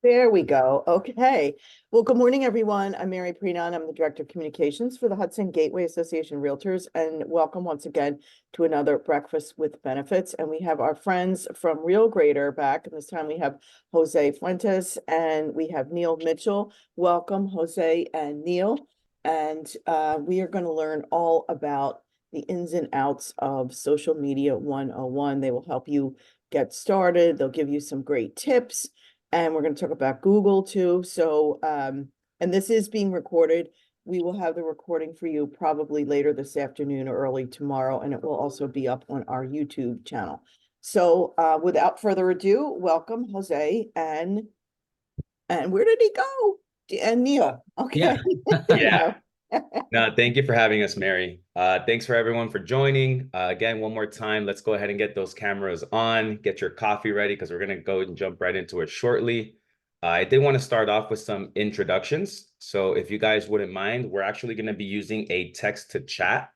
There we go. Okay. Well, good morning, everyone. I'm Mary Preenon. I'm the Director of Communications for the Hudson Gateway Association Realtors, and welcome once again to another Breakfast with Benefits. And we have our friends from Real Greater back, and this time we have Jose Fuentes and we have Neil Mitchell. Welcome, Jose and Neil. And we are going to learn all about the ins and outs of social media 101. They will help you get started. They'll give you some great tips. And we're going to talk about Google too. So, and this is being recorded. We will have the recording for you probably later this afternoon or early tomorrow, and it will also be up on our YouTube channel. So, without further ado, welcome Jose and where did he go? And Neil. Okay. Yeah. There you Yeah. go. No, thank you for having us, Mary. Thanks for everyone for joining. Again, one more time, let's go ahead and get those cameras on, get your coffee ready because we're going to go and jump right into it shortly. I did want to start off with some introductions. So if you guys wouldn't mind, we're actually going to be using a text to chat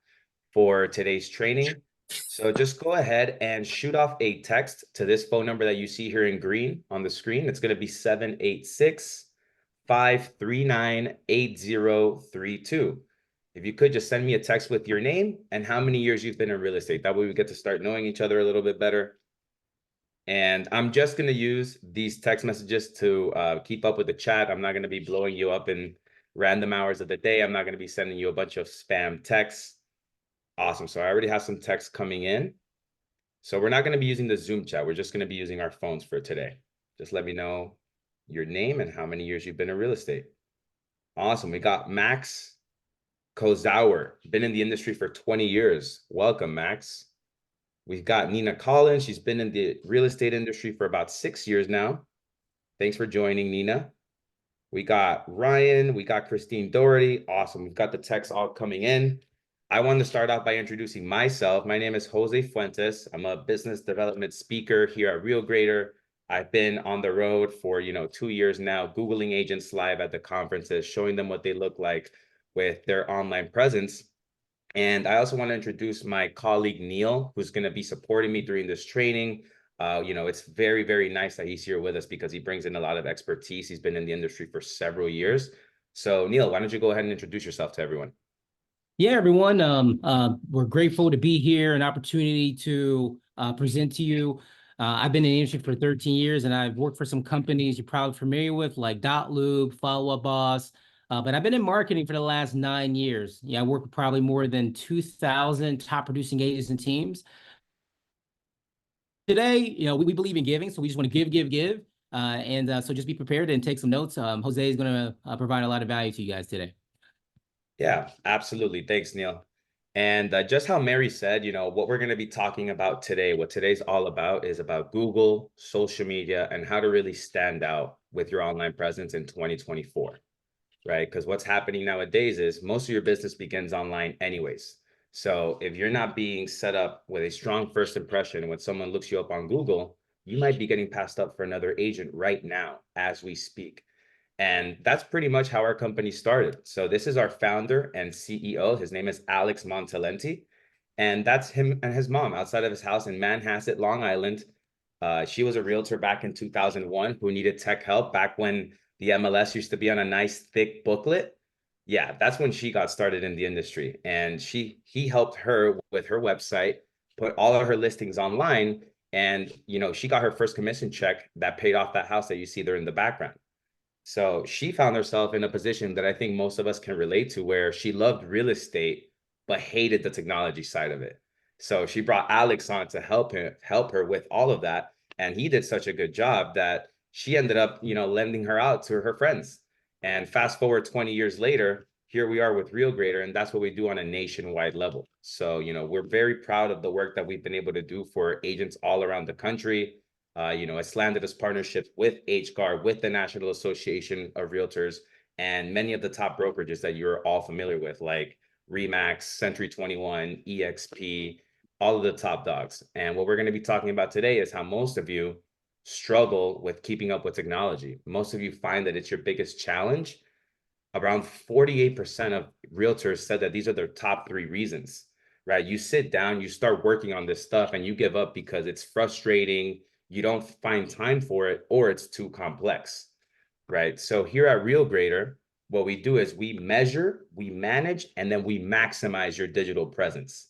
for today's training. So just go ahead and shoot off a text to this phone number that you see here in green on the screen. It's going to be 786-539-8032. If you could just send me a text with your name and how many years you've been in real estate. That way we get to start knowing each other a little bit better. And I'm just going to use these text messages to keep up with the chat. I'm not going to be blowing you up in random hours of the day. I'm not going to be sending you a bunch of spam texts. Awesome. So I already have some text coming in. So we're not going to be using the Zoom chat. We're just going to be using our phones for today. Just let me know your name and how many years you've been in real estate. Awesome. We got Max Kozauer, been in the industry for 20 years. Welcome, Max. We've got Nina Collins. She's been in the real estate industry for about 6 years now. Thanks for joining, Nina. We got Ryan. We got Christine Doherty. Awesome. We've got the texts all coming in. I wanted to start off by introducing myself. My name is Jose Fuentes. I'm a business development speaker here at Real Greater. I've been on the road for 2 years now, Googling agents live at the conferences, showing them what they look like with their online presence. And I also want to introduce my colleague, Neil, who's going to be supporting me during this training. It's very, very nice that he's here with us because he brings in a lot of expertise. He's been in the industry for several years. So Neil, why don't you go ahead and introduce yourself to everyone? Yeah, everyone. We're grateful to be here, an opportunity to present to you. I've been in the industry for 13 years, and I've worked for some companies you're probably familiar with, like Dotloop, Follow Up Boss. But I've been in marketing for the last 9 years. Yeah, I work with probably more than 2,000 top producing agents and teams. Today, we believe in giving, so we just want to give. So just be prepared and take some notes. Jose is going to provide a lot of value to you guys today. Yeah, absolutely. Thanks, Neil. And just how Mary said, what we're going to be talking about today, what today's all about is about Google, social media, and how to really stand out with your online presence in 2024, right? Because what's happening nowadays is most of your business begins online anyways. So if you're not being set up with a strong first impression, when someone looks you up on Google, you might be getting passed up for another agent right now as we speak. And that's pretty much how our company started. So this is our founder and CEO. His name is Alex Montalenti. And that's him and his mom outside of his house in Manhasset, Long Island. She was a realtor back in 2001 who needed tech help back when the MLS used to be on a nice thick booklet. Yeah, that's when she got started in the industry. And he helped her with her website, put all of her listings online. And, she got her first commission check that paid off that house that you see there in the background. So she found herself in a position that I think most of us can relate to, where she loved real estate, but hated the technology side of it. So she brought Alex on to help her with all of that. And he did such a good job that she ended up, lending her out to her friends. And fast forward 20 years later, here we are with Real Greater, and that's what we do on a nationwide level. So, we're very proud of the work that we've been able to do for agents all around the country. It's landed us partnerships with HGAR, with the National Association of Realtors, and many of the top brokerages that you're all familiar with, like Remax, Century 21, EXP, all of the top dogs. And what we're going to be talking about today is how most of you struggle with keeping up with technology. Most of you find that it's your biggest challenge. Around 48% of realtors said that these are their top 3 reasons, right? You sit down, you start working on this stuff, and you give up because it's frustrating. you don't find time for it, or it's too complex, right? So here at RealGrader, what we do is we measure, we manage, and then we maximize your digital presence.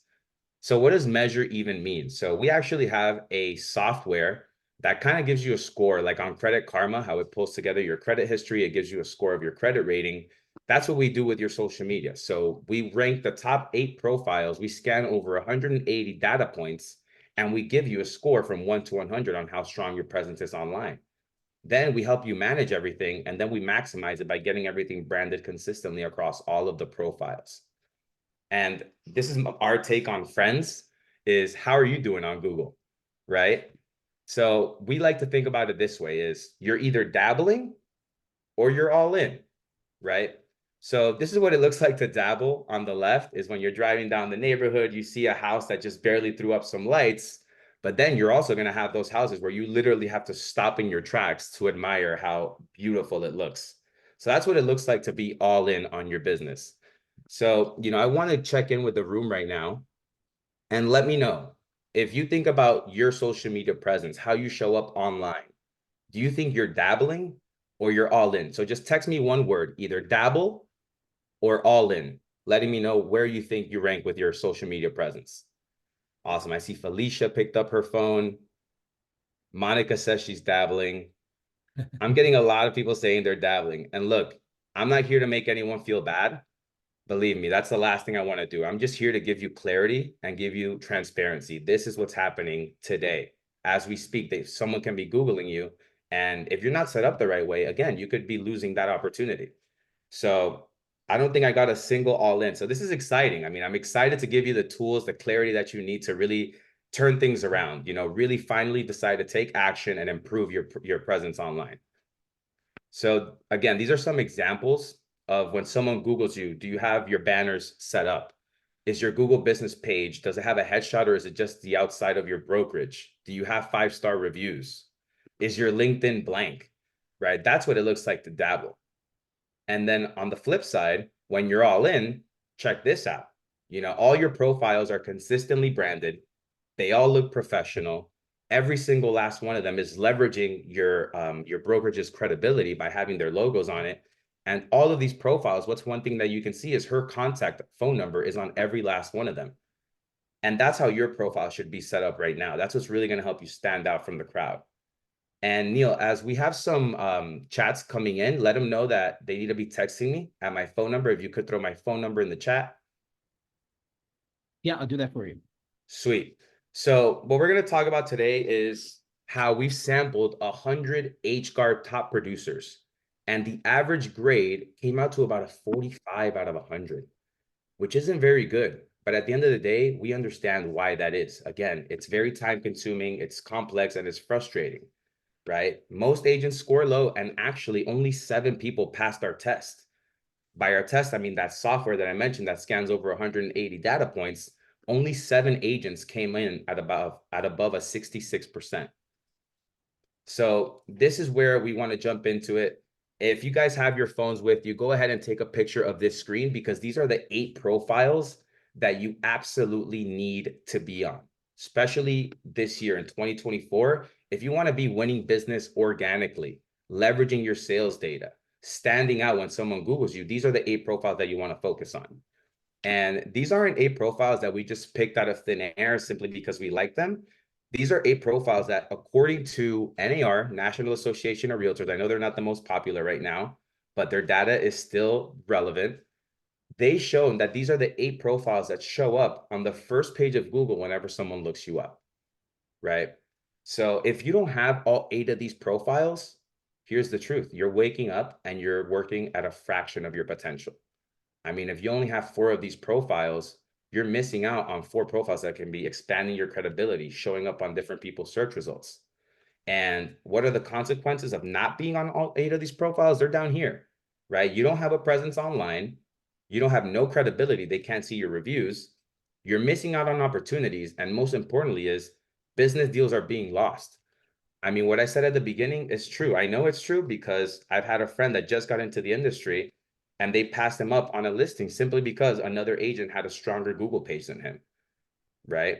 So what does measure even mean? So we actually have a software that kind of gives you a score, like on Credit Karma, how it pulls together your credit history. It gives you a score of your credit rating. That's what we do with your social media. So we rank the top 8 profiles. We scan over 180 data points, and we give you a score from 1 to 100 on how strong your presence is online. Then we help you manage everything, and then we maximize it by getting everything branded consistently across all of the profiles. And this is our take on friends, is how are you doing on Google, right? So we like to think about it this way: is you're either dabbling or you're all in, right? So this is what it looks like to dabble. On the left is when you're driving down the neighborhood, you see a house that just barely threw up some lights, but then you're also going to have those houses where you literally have to stop in your tracks to admire how beautiful it looks. So that's what it looks like to be all in on your business. So, I want to check in with the room right now and let me know if you think about your social media presence, how you show up online. Do you think you're dabbling or you're all in? So just text me one word, either dabble or all in, letting me know where you think you rank with your social media presence. Awesome. I see Felicia picked up her phone. Monica says she's dabbling. I'm getting a lot of people saying they're dabbling. And look, I'm not here to make anyone feel bad. Believe me, that's the last thing I want to do. I'm just here to give you clarity and give you transparency. This is what's happening today. As we speak, someone can be Googling you. And if you're not set up the right way, again, you could be losing that opportunity. So I don't think I got a single all in. So this is exciting. I mean, I'm excited to give you the tools, the clarity that you need to really turn things around, really finally decide to take action and improve your presence online. So again, these are some examples of when someone Googles you. Do you have your banners set up? Is your Google business page, does it have a headshot, or is it just the outside of your brokerage? Do you have 5-star reviews? Is your LinkedIn blank, right? That's what it looks like to dabble. And then on the flip side, when you're all in, check this out. All your profiles are consistently branded. They all look professional. Every single last one of them is leveraging your brokerage's credibility by having their logos on it. And all of these profiles, what's one thing that you can see is her contact phone number is on every last one of them. And that's how your profile should be set up right now. That's what's really going to help you stand out from the crowd. And Neil, as we have some chats coming in, let them know that they need to be texting me at my phone number. If you could throw my phone number in the chat. Yeah, I'll do that for you. Sweet. So what we're going to talk about today is how we've sampled 100 HGAR top producers, and the average grade came out to about a 45 out of 100, which isn't very good. But at the end of the day, we understand why that is. Again, it's very time consuming, it's complex, and it's frustrating, right? Most agents score low, and actually only 7 people passed our test. By our test, I mean that software that I mentioned that scans over 180 data points. Only 7 agents came in at above a 66%. So this is where we want to jump into it. If you guys have your phones with you, go ahead and take a picture of this screen, because these are the 8 profiles that you absolutely need to be on, especially this year in 2024. If you want to be winning business organically, leveraging your sales data, standing out when someone Googles you, these are the 8 profiles that you want to focus on. And these aren't 8 profiles that we just picked out of thin air simply because we like them. These are 8 profiles that, according to NAR, National Association of Realtors, I know they're not the most popular right now, but their data is still relevant. They shown that these are the 8 profiles that show up on the first page of Google whenever someone looks you up, right? So if you don't have all 8 of these profiles, here's the truth. You're waking up and you're working at a fraction of your potential. I mean, if you only have 4 of these profiles, you're missing out on 4 profiles that can be expanding your credibility, showing up on different people's search results. And what are the consequences of not being on all 8 of these profiles? They're down here, right? You don't have a presence online. You don't have no credibility. They can't see your reviews. You're missing out on opportunities. And most importantly is business deals are being lost. I mean, what I said at the beginning is true. I know it's true because I've had a friend that just got into the industry, and they passed him up on a listing simply because another agent had a stronger Google page than him, right?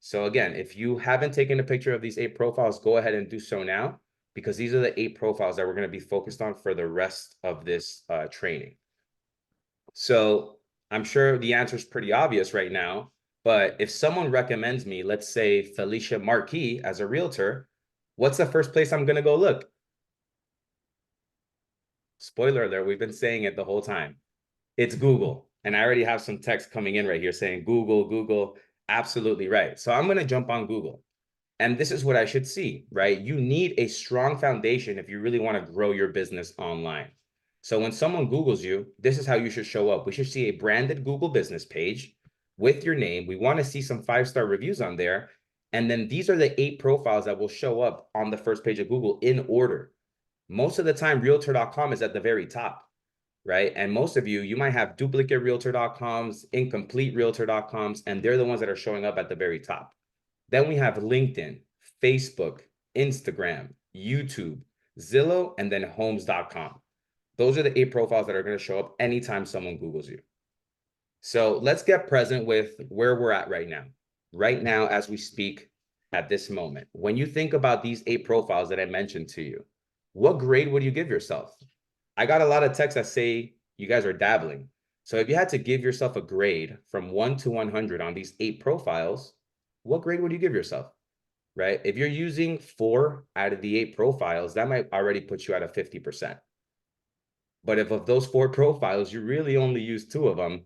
So again, if you haven't taken a picture of these 8 profiles, go ahead and do so now, because these are the 8 profiles that we're going to be focused on for the rest of this training. So I'm sure the answer is pretty obvious right now, but if someone recommends me, let's say Felicia Marquis as a realtor, what's the first place I'm going to go look? Spoiler alert, we've been saying it the whole time. It's Google. And I already have some text coming in right here saying Google, Google. Absolutely right. So I'm going to jump on Google. And this is what I should see, right? You need a strong foundation if you really want to grow your business online. So when someone Googles you, this is how you should show up. We should see a branded Google business page with your name. We want to see some 5-star reviews on there. And then these are the 8 profiles that will show up on the first page of Google in order. Most of the time, realtor.com is at the very top, right? And most of you might have duplicate realtor.coms, incomplete realtor.coms, and they're the ones that are showing up at the very top. Then we have LinkedIn, Facebook, Instagram, YouTube, Zillow, and then homes.com. Those are the 8 profiles that are going to show up anytime someone Googles you. So let's get present with where we're at right now. Right now, as we speak at this moment, when you think about these 8 profiles that I mentioned to you, what grade would you give yourself? I got a lot of texts that say you guys are dabbling. So if you had to give yourself a grade from 1 to 100 on these 8 profiles, what grade would you give yourself, right? If you're using 4 out of the 8 profiles, that might already put you at a 50%. But if of those 4 profiles, you really only use 2 of them,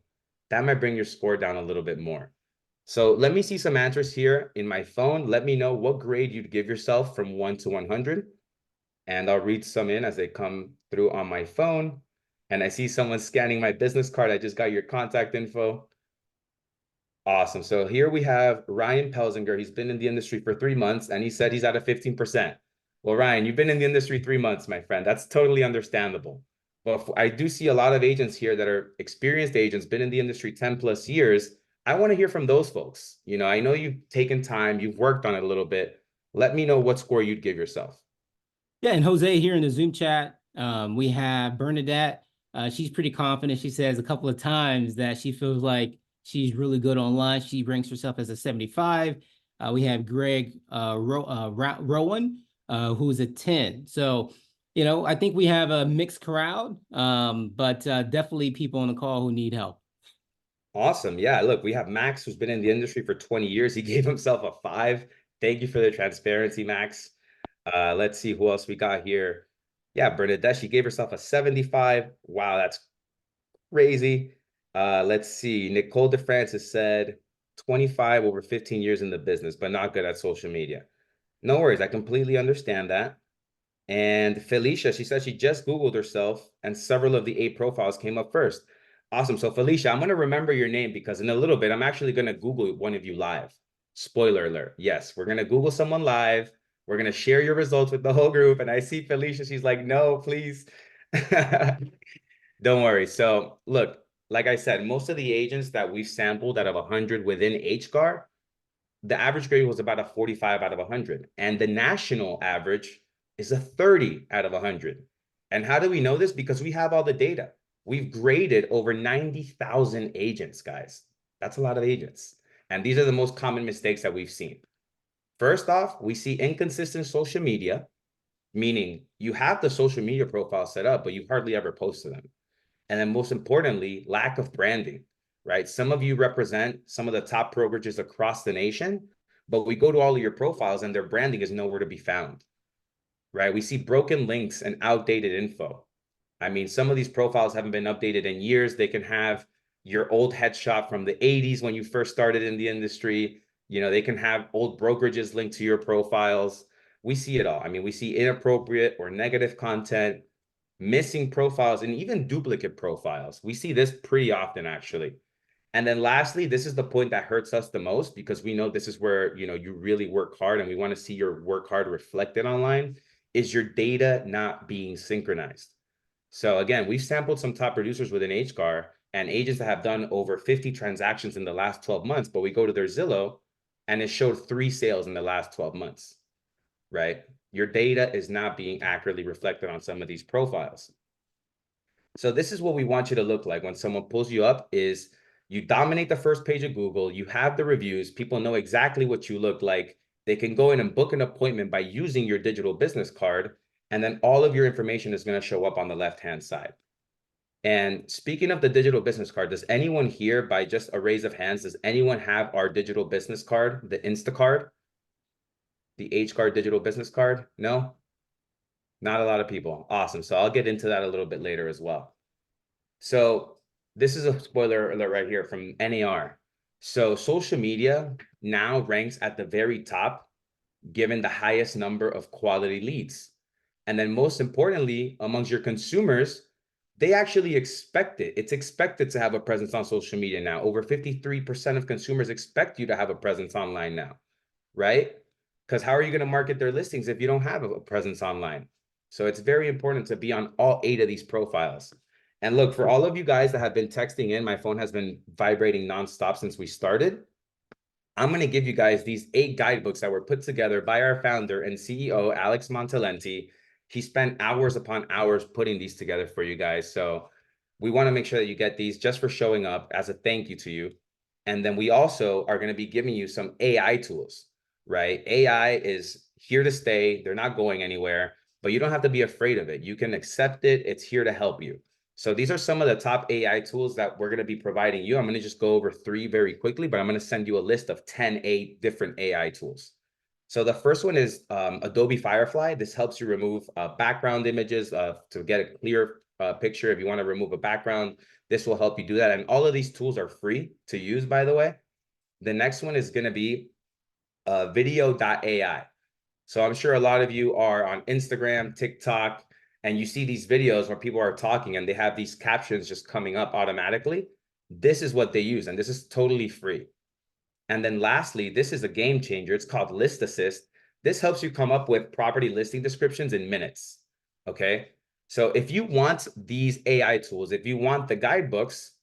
that might bring your score down a little bit more. So let me see some answers here in my phone. Let me know what grade you'd give yourself from 1 to 100. And I'll read some in as they come through on my phone. And I see someone scanning my business card. I just got your contact info. Awesome. So here we have Ryan Pelzinger. He's been in the industry for 3 months, and he said he's at a 15%. Well, Ryan, you've been in the industry 3 months, my friend. That's totally understandable. But I do see a lot of agents here that are experienced agents, been in the industry 10 plus years. I want to hear from those folks. You know, I know you've taken time, you've worked on it a little bit. Let me know what score you'd give yourself. Yeah, and Jose here in the Zoom chat, we have Bernadette. She's pretty confident. She says a couple of times that she feels like she's really good online. She ranks herself as a 75. We have Greg Rowan, who's a 10. So, you know, I think we have a mixed crowd, but definitely people on the call who need help. Awesome. Yeah, look, we have Max, who's been in the industry for 20 years. He gave himself a 5. Thank you for the transparency, Max. Let's see who else we got here. Yeah, Bernadette, she gave herself a 75. Wow, that's crazy. Let's see. Nicole DeFrancis said 25 over 15 years in the business, but not good at social media. No worries. I completely understand that. And Felicia, she said she just Googled herself and several of the 8 profiles came up first. Awesome. So Felicia, I'm going to remember your name because in a little bit, I'm actually going to Google one of you live. Spoiler alert. Yes, we're going to Google someone live. We're going to share your results with the whole group. And I see Felicia, she's like, no, please. Don't worry. So look, like I said, most of the agents that we've sampled out of 100 within HGAR, the average grade was about a 45 out of 100. And the national average is a 30 out of 100. And how do we know this? Because we have all the data. We've graded over 90,000 agents, guys. That's a lot of agents. And these are the most common mistakes that we've seen. First off, we see inconsistent social media, meaning you have the social media profile set up, but you hardly ever post to them. And then most importantly, lack of branding, right? Some of you represent some of the top brokerages across the nation, but we go to all of your profiles and their branding is nowhere to be found, right? We see broken links and outdated info. I mean, some of these profiles haven't been updated in years. They can have your old headshot from the 80s when you first started in the industry. You know, they can have old brokerages linked to your profiles. We see it all. I mean, we see inappropriate or negative content, missing profiles, and even duplicate profiles. We see this pretty often, actually. And then lastly, this is the point that hurts us the most because we know this is where, you know, you really work hard and we want to see your work hard reflected online, is your data not being synchronized. So again, we've sampled some top producers within HGAR and agents that have done over 50 transactions in the last 12 months, but we go to their Zillow and it showed 3 sales in the last 12 months, right? Your data is not being accurately reflected on some of these profiles. So this is what we want you to look like when someone pulls you up is You dominate the first page of Google. You have the reviews. People know exactly what you look like. They can go in and book an appointment by using your digital business card. And then all of your information is going to show up on the left-hand side. And speaking of the digital business card, does anyone here, by just a raise of hands, does anyone have our digital business card, the Instacard, the HGAR digital business card? No? Not a lot of people. Awesome. So I'll get into that a little bit later as well. So this is a spoiler alert right here from NAR. So social media now ranks at the very top, given the highest number of quality leads. And then most importantly, amongst your consumers, they actually expect it. It's expected to have a presence on social media now. Over 53% of consumers expect you to have a presence online now, right? Because how are you going to market their listings if you don't have a presence online? So it's very important to be on all 8 of these profiles. And look, for all of you guys that have been texting in, my phone has been vibrating nonstop since we started. I'm going to give you guys these 8 guidebooks that were put together by our founder and CEO, Alex Montalenti. He spent hours upon hours putting these together for you guys. So we want to make sure that you get these just for showing up as a thank you to you. And then we also are going to be giving you some AI tools, right? AI is here to stay. They're not going anywhere, but you don't have to be afraid of it. You can accept it. It's here to help you. So these are some of the top AI tools that we're going to be providing you. I'm going to just go over 3 very quickly, but I'm going to send you a list of 10 different AI tools. So the first one is Adobe Firefly. This helps you remove background images to get a clear picture. If you want to remove a background, this will help you do that. And all of these tools are free to use, by the way. The next one is going to be video.ai. So I'm sure a lot of you are on Instagram, TikTok, and you see these videos where people are talking and they have these captions just coming up automatically. This is what they use, and this is totally free. And then lastly, this is a game changer. It's called List Assist. This helps you come up with property listing descriptions in minutes, okay? So if you want these AI tools, if you want the guidebooks,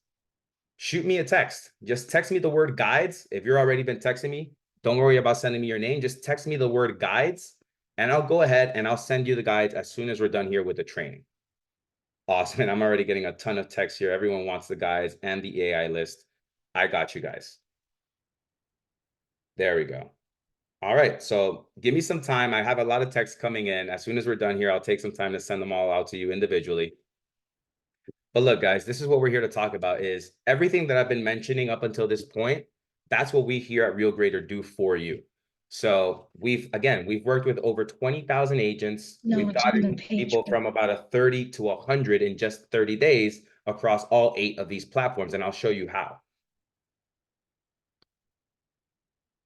shoot me a text. Just text me the word guides. If you're already been texting me, don't worry about sending me your name. Just text me the word guides, and I'll go ahead and I'll send you the guides as soon as we're done here with the training. Awesome. And I'm already getting a ton of texts here. Everyone wants the guides and the AI list. I got you guys. There we go. All right. So give me some time. I have a lot of texts coming in. As soon as we're done here, I'll take some time to send them all out to you individually. But look, guys, this is what we're here to talk about is everything that I've been mentioning up until this point. That's what we here at Real Grader do for you. So we've worked with over 20,000 agents. No, We've it's on the gotten page, people but- from about a 30 to 100 in just 30 days across all 8 of these platforms. And I'll show you how.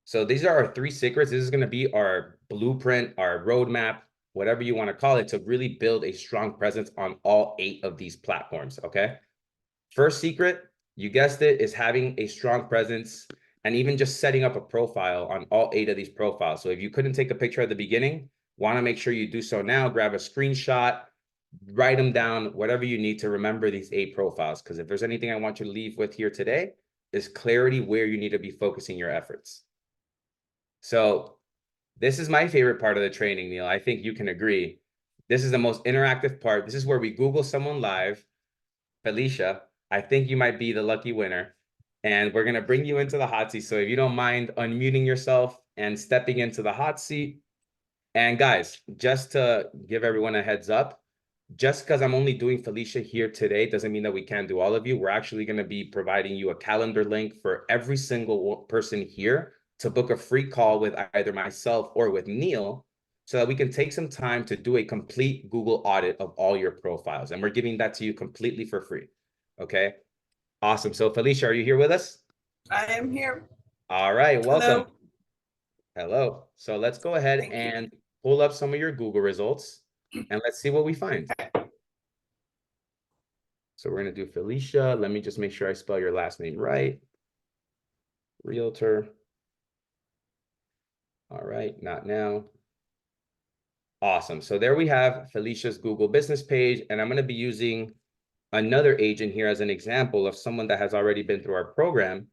So these are our 3 secrets. This is going to be our blueprint, our roadmap, whatever you want to call it, to really build a strong presence on all 8 of these platforms, okay? First secret, you guessed it, is having a strong presence and even just setting up a profile on all 8 of these profiles. So if you couldn't take a picture at the beginning, want to make sure you do so now. Grab a screenshot, write them down, whatever you need to remember these 8 profiles. Because if there's anything I want you to leave with here today, is clarity where you need to be focusing your efforts. So this is my favorite part of the training, Neil. I think you can agree. This is the most interactive part. This is where we Google someone live. Felicia, I think you might be the lucky winner. And we're going to bring you into the hot seat. So if you don't mind unmuting yourself and stepping into the hot seat. And guys, just to give everyone a heads up, just because I'm only doing Felicia here today doesn't mean that we can't do all of you. We're actually going to be providing you a calendar link for every single person here to book a free call with either myself or with Neil so that we can take some time to do a complete Google audit of all your profiles. And we're giving that to you completely for free. Okay, awesome. So Felicia, are you here with us? I am here. All right, welcome. Hello. Hello. So let's go ahead and pull up some of your Google results and let's see what we find. So we're going to do Felicia. Let me just make sure I spell your last name right. Realtor. All right, not now. Awesome. So there we have Felicia's Google business page, and I'm going to be using another agent here as an example of someone that has already been through our program.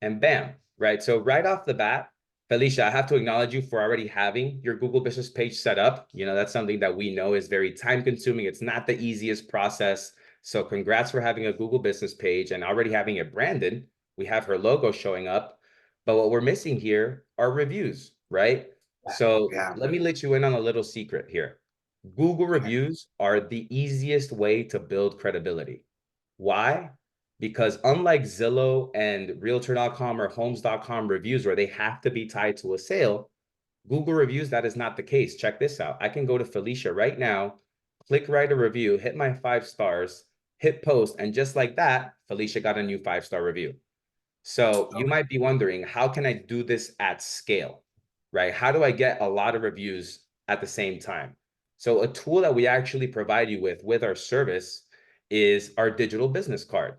And bam, right? So right off the bat, Felicia, I have to acknowledge you for already having your Google business page set up. You know, that's something that we know is very time consuming. It's not the easiest process. So congrats for having a Google business page and already having it branded. We have her logo showing up, but what we're missing here are reviews, right? So Yeah. let me let you in on a little secret here. Google reviews are the easiest way to build credibility. Why? Because unlike Zillow and Realtor.com or Homes.com reviews where they have to be tied to a sale, Google reviews, that is not the case. Check this out. I can go to Felicia right now, click write a review, hit my 5 stars, hit post, and just like that, Felicia got a new 5-star review. So you might be wondering, how can I do this at scale, right? How do I get a lot of reviews at the same time? So a tool that we actually provide you with our service is our digital business card.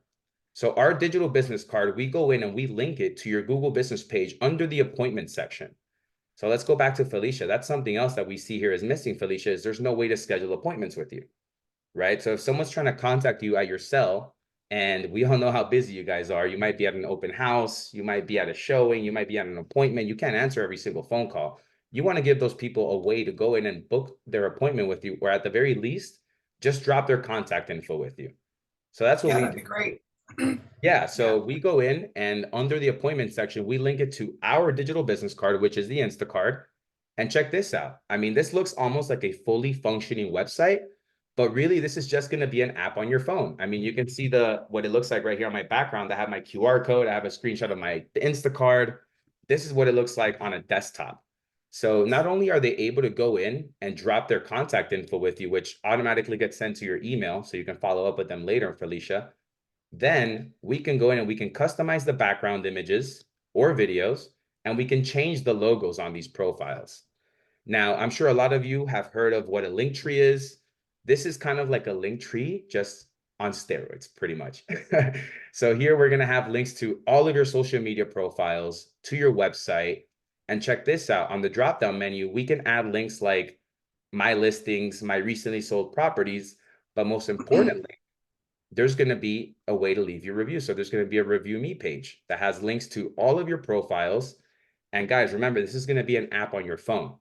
So our digital business card, we go in and we link it to your Google business page under the appointment section. So let's go back to Felicia. That's something else that we see here is missing, Felicia, is there's no way to schedule appointments with you, right? So if someone's trying to contact you at your cell, and we all know how busy you guys are, you might be at an open house, you might be at a showing, you might be at an appointment, you can't answer every single phone call. You want to give those people a way to go in and book their appointment with you, or at the very least, just drop their contact info with you. So that's what Yeah, we that'd do. be great. Yeah, so we go in and under the appointment section, we link it to our digital business card, which is the Instacard. And check this out. I mean, this looks almost like a fully functioning website, but really this is just going to be an app on your phone. I mean, you can see what it looks like right here on my background. I have my QR code. I have a screenshot of the Instacard. This is what it looks like on a desktop. So not only are they able to go in and drop their contact info with you, which automatically gets sent to your email, so you can follow up with them later, Felicia. Then we can go in and we can customize the background images or videos, and we can change the logos on these profiles. Now, I'm sure a lot of you have heard of what a link tree is. This is kind of like a link tree, just on steroids, pretty much. So here we're going to have links to all of your social media profiles, to your website. And check this out. On the drop-down menu, we can add links like my listings, my recently sold properties, but most importantly, there's going to be a way to leave your review. So there's going to be a review me page that has links to all of your profiles. And guys, remember, this is going to be an app on your phone.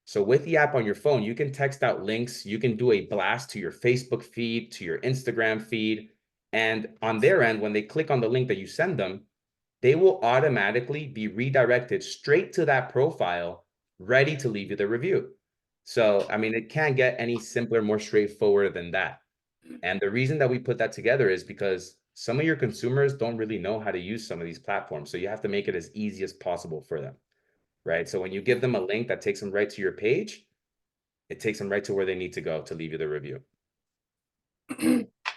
So with the app on your phone, you can text out links. You can do a blast to your Facebook feed, to your Instagram feed. And on their end, when they click on the link that you send them, they will automatically be redirected straight to that profile, ready to leave you the review. So, I mean, it can't get any simpler, more straightforward than that. And the reason that we put that together is because some of your consumers don't really know how to use some of these platforms. So you have to make it as easy as possible for them, right? So when you give them a link that takes them right to your page, it takes them right to where they need to go to leave you the review.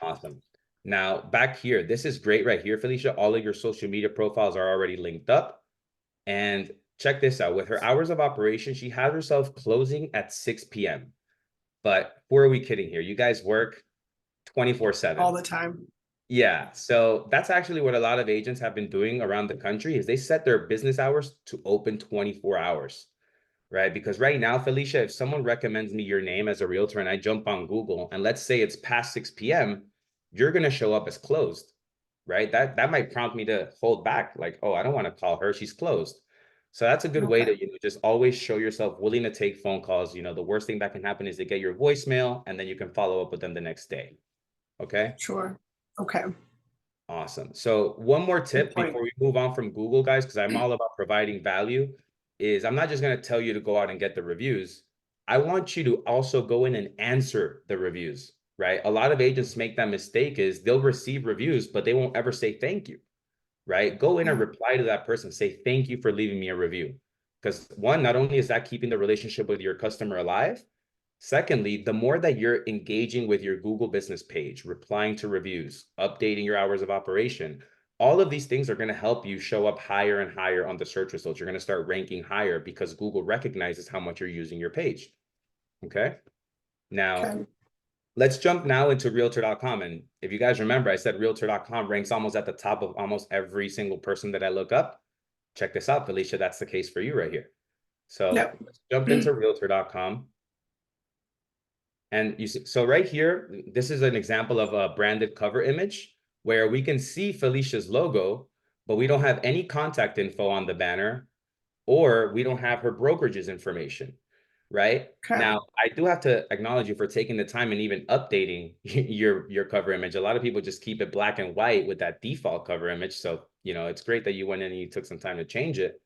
Awesome. Now back here, this is great right here, Felicia. All of your social media profiles are already linked up. And check this out. With her hours of operation, she has herself closing at 6 p.m. But who are we kidding here? You guys work 24/7. All the time. Yeah, so that's actually what a lot of agents have been doing around the country is they set their business hours to open 24 hours, right? Because right now, Felicia, if someone recommends me your name as a realtor and I jump on Google and let's say it's past 6 p.m., you're going to show up as closed, right? That might prompt me to hold back, like, oh, I don't want to call her, she's closed. So that's a good way to, just always show yourself willing to take phone calls. The worst thing that can happen is they get your voicemail and then you can follow up with them the next day. Okay. Sure. Okay. Awesome. So one more tip point. before we move on from Google, guys, because I'm all about providing value, is I'm not just going to tell you to go out and get the reviews. I want you to also go in and answer the reviews, right? A lot of agents make that mistake is they'll receive reviews, but they won't ever say thank you, right? Go in and reply to that person, say thank you for leaving me a review. Because one, not only is that keeping the relationship with your customer alive, secondly, the more that you're engaging with your Google business page, replying to reviews, updating your hours of operation, all of these things are going to help you show up higher and higher on the search results. You're going to start ranking higher because Google recognizes how much you're using your page. Okay. Now, let's jump now into Realtor.com. And if you guys remember, I said Realtor.com ranks almost at the top of almost every single person that I look up. Check this out, Felicia. That's the case for you right here. So let's jump into Realtor.com. And you see, so right here, this is an example of a branded cover image where we can see Felicia's logo, but we don't have any contact info on the banner, or we don't have her brokerage's information. right? Okay. Now, I do have to acknowledge you for taking the time and even updating your cover image. A lot of people just keep it black and white with that default cover image. So, it's great that you went in and you took some time to change it.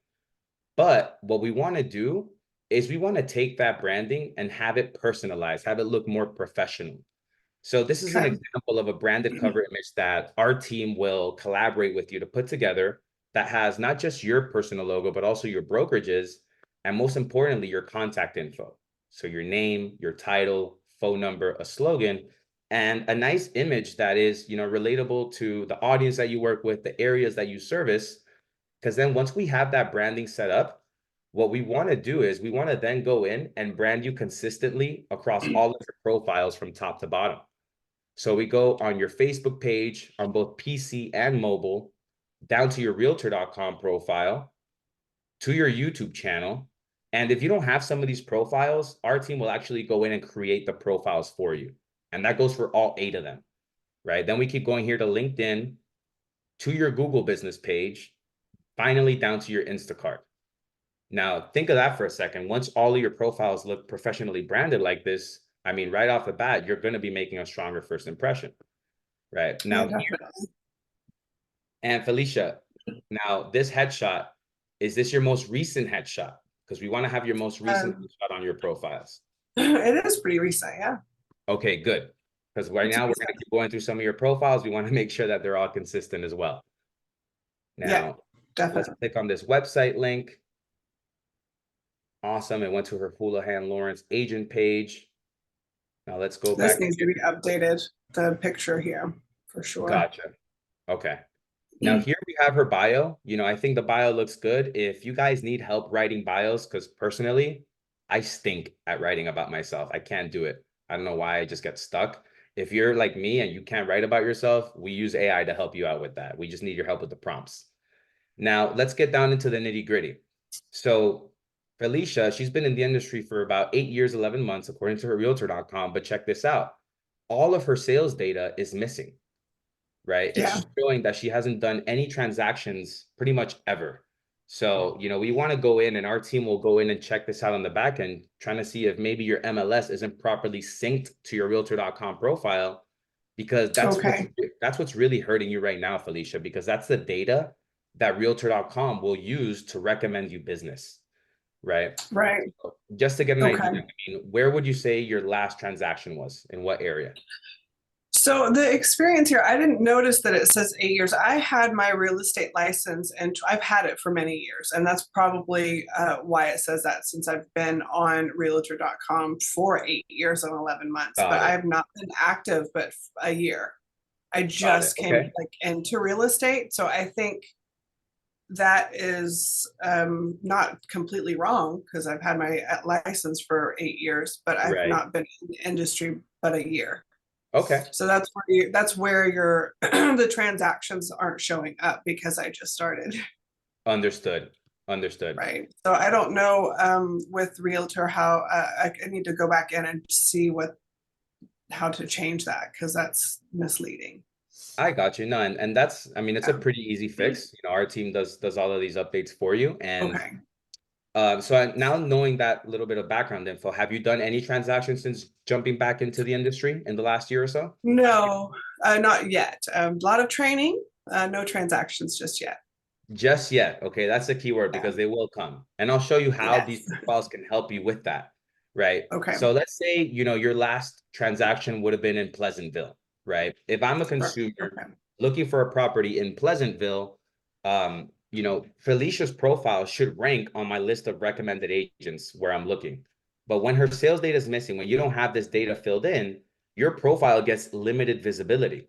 But what we want to do is we want to take that branding and have it personalized, have it look more professional. So this is an Okay. example of a branded cover image that our team will collaborate with you to put together that has not just your personal logo, but also your brokerages, and most importantly, your contact info. So your name, your title, phone number, a slogan, and a nice image that is, relatable to the audience that you work with, the areas that you service. Because then once we have that branding set up, what we want to do is we want to then go in and brand you consistently across all of your profiles from top to bottom. So we go on your Facebook page on both PC and mobile, down to your realtor.com profile, to your YouTube channel. And if you don't have some of these profiles, our team will actually go in and create the profiles for you. And that goes for all 8 of them, right? Then we keep going here to LinkedIn, to your Google business page, finally down to your Instacart. Now, think of that for a second. Once all of your profiles look professionally branded like this, I mean, right off the bat, you're going to be making a stronger first impression, right? Yeah, Now, definitely. and Felicia, now this headshot, is this your most recent headshot? Because we want to have your most recent Um, headshot on your profiles. it is pretty recent. Yeah. Okay, good. Because right It's now we're recent. going to keep going through some of your profiles. We want to make sure that they're all consistent as well. Yeah, Now, let's definitely. click on this website link. Awesome. It went to her Houlihan Lawrence agent page. Now let's go This back. needs to be updated. The picture here for sure. Gotcha. Okay. Now here we have her bio. I think the bio looks good. If you guys need help writing bios, because personally, I stink at writing about myself. I can't do it. I don't know why I just get stuck. If you're like me and you can't write about yourself, we use AI to help you out with that. We just need your help with the prompts. Now let's get down into the nitty gritty. So Felicia, she's been in the industry for about 8 years, 11 months, according to her realtor.com. But check this out. All of her sales data is missing, right? Yeah. It's showing that she hasn't done any transactions pretty much ever. So, we want to go in and our team will go in and check this out on the back end, trying to see if maybe your MLS isn't properly synced to your realtor.com profile, because Okay. that's what's really hurting you right now, Felicia, because that's the data that realtor.com will use to recommend you business, right? Right. So just to get an Okay. idea, I mean, where would you say your last transaction was? In what area? So the experience here, I didn't notice that it says 8 years. I had my real estate license and I've had it for many years. And that's probably why it says that, since I've been on realtor.com for 8 years and 11 months, but Got I it. have not been active but a year. I Got it. just came Okay. into real estate. So I think that is not completely wrong, because I've had my license for 8 years, but I've Right. not been in the industry but a year. Okay. So that's where your the transactions aren't showing up, because I just started, Understood. Understood. right? So I don't know with Realtor how I need to go back in and see how to change that, because that's misleading. I got you. No, and that's, I mean, it's a Yeah. pretty easy fix. Our team does all of these updates for you. And Okay. now knowing that little bit of background info, have you done any transactions since jumping back into the industry in the last year or so? No, not yet. A lot of training, no transactions just yet. Just yet. Okay, that's the key word, Yeah. because they will come. And I'll show you how Yes. these profiles can help you with that, right? Okay. So let's say, your last transaction would have been in Pleasantville, right? If I'm a consumer Okay. looking for a property in Pleasantville, Felicia's profile should rank on my list of recommended agents where I'm looking. But when her sales data is missing, when you don't have this data filled in, your profile gets limited visibility.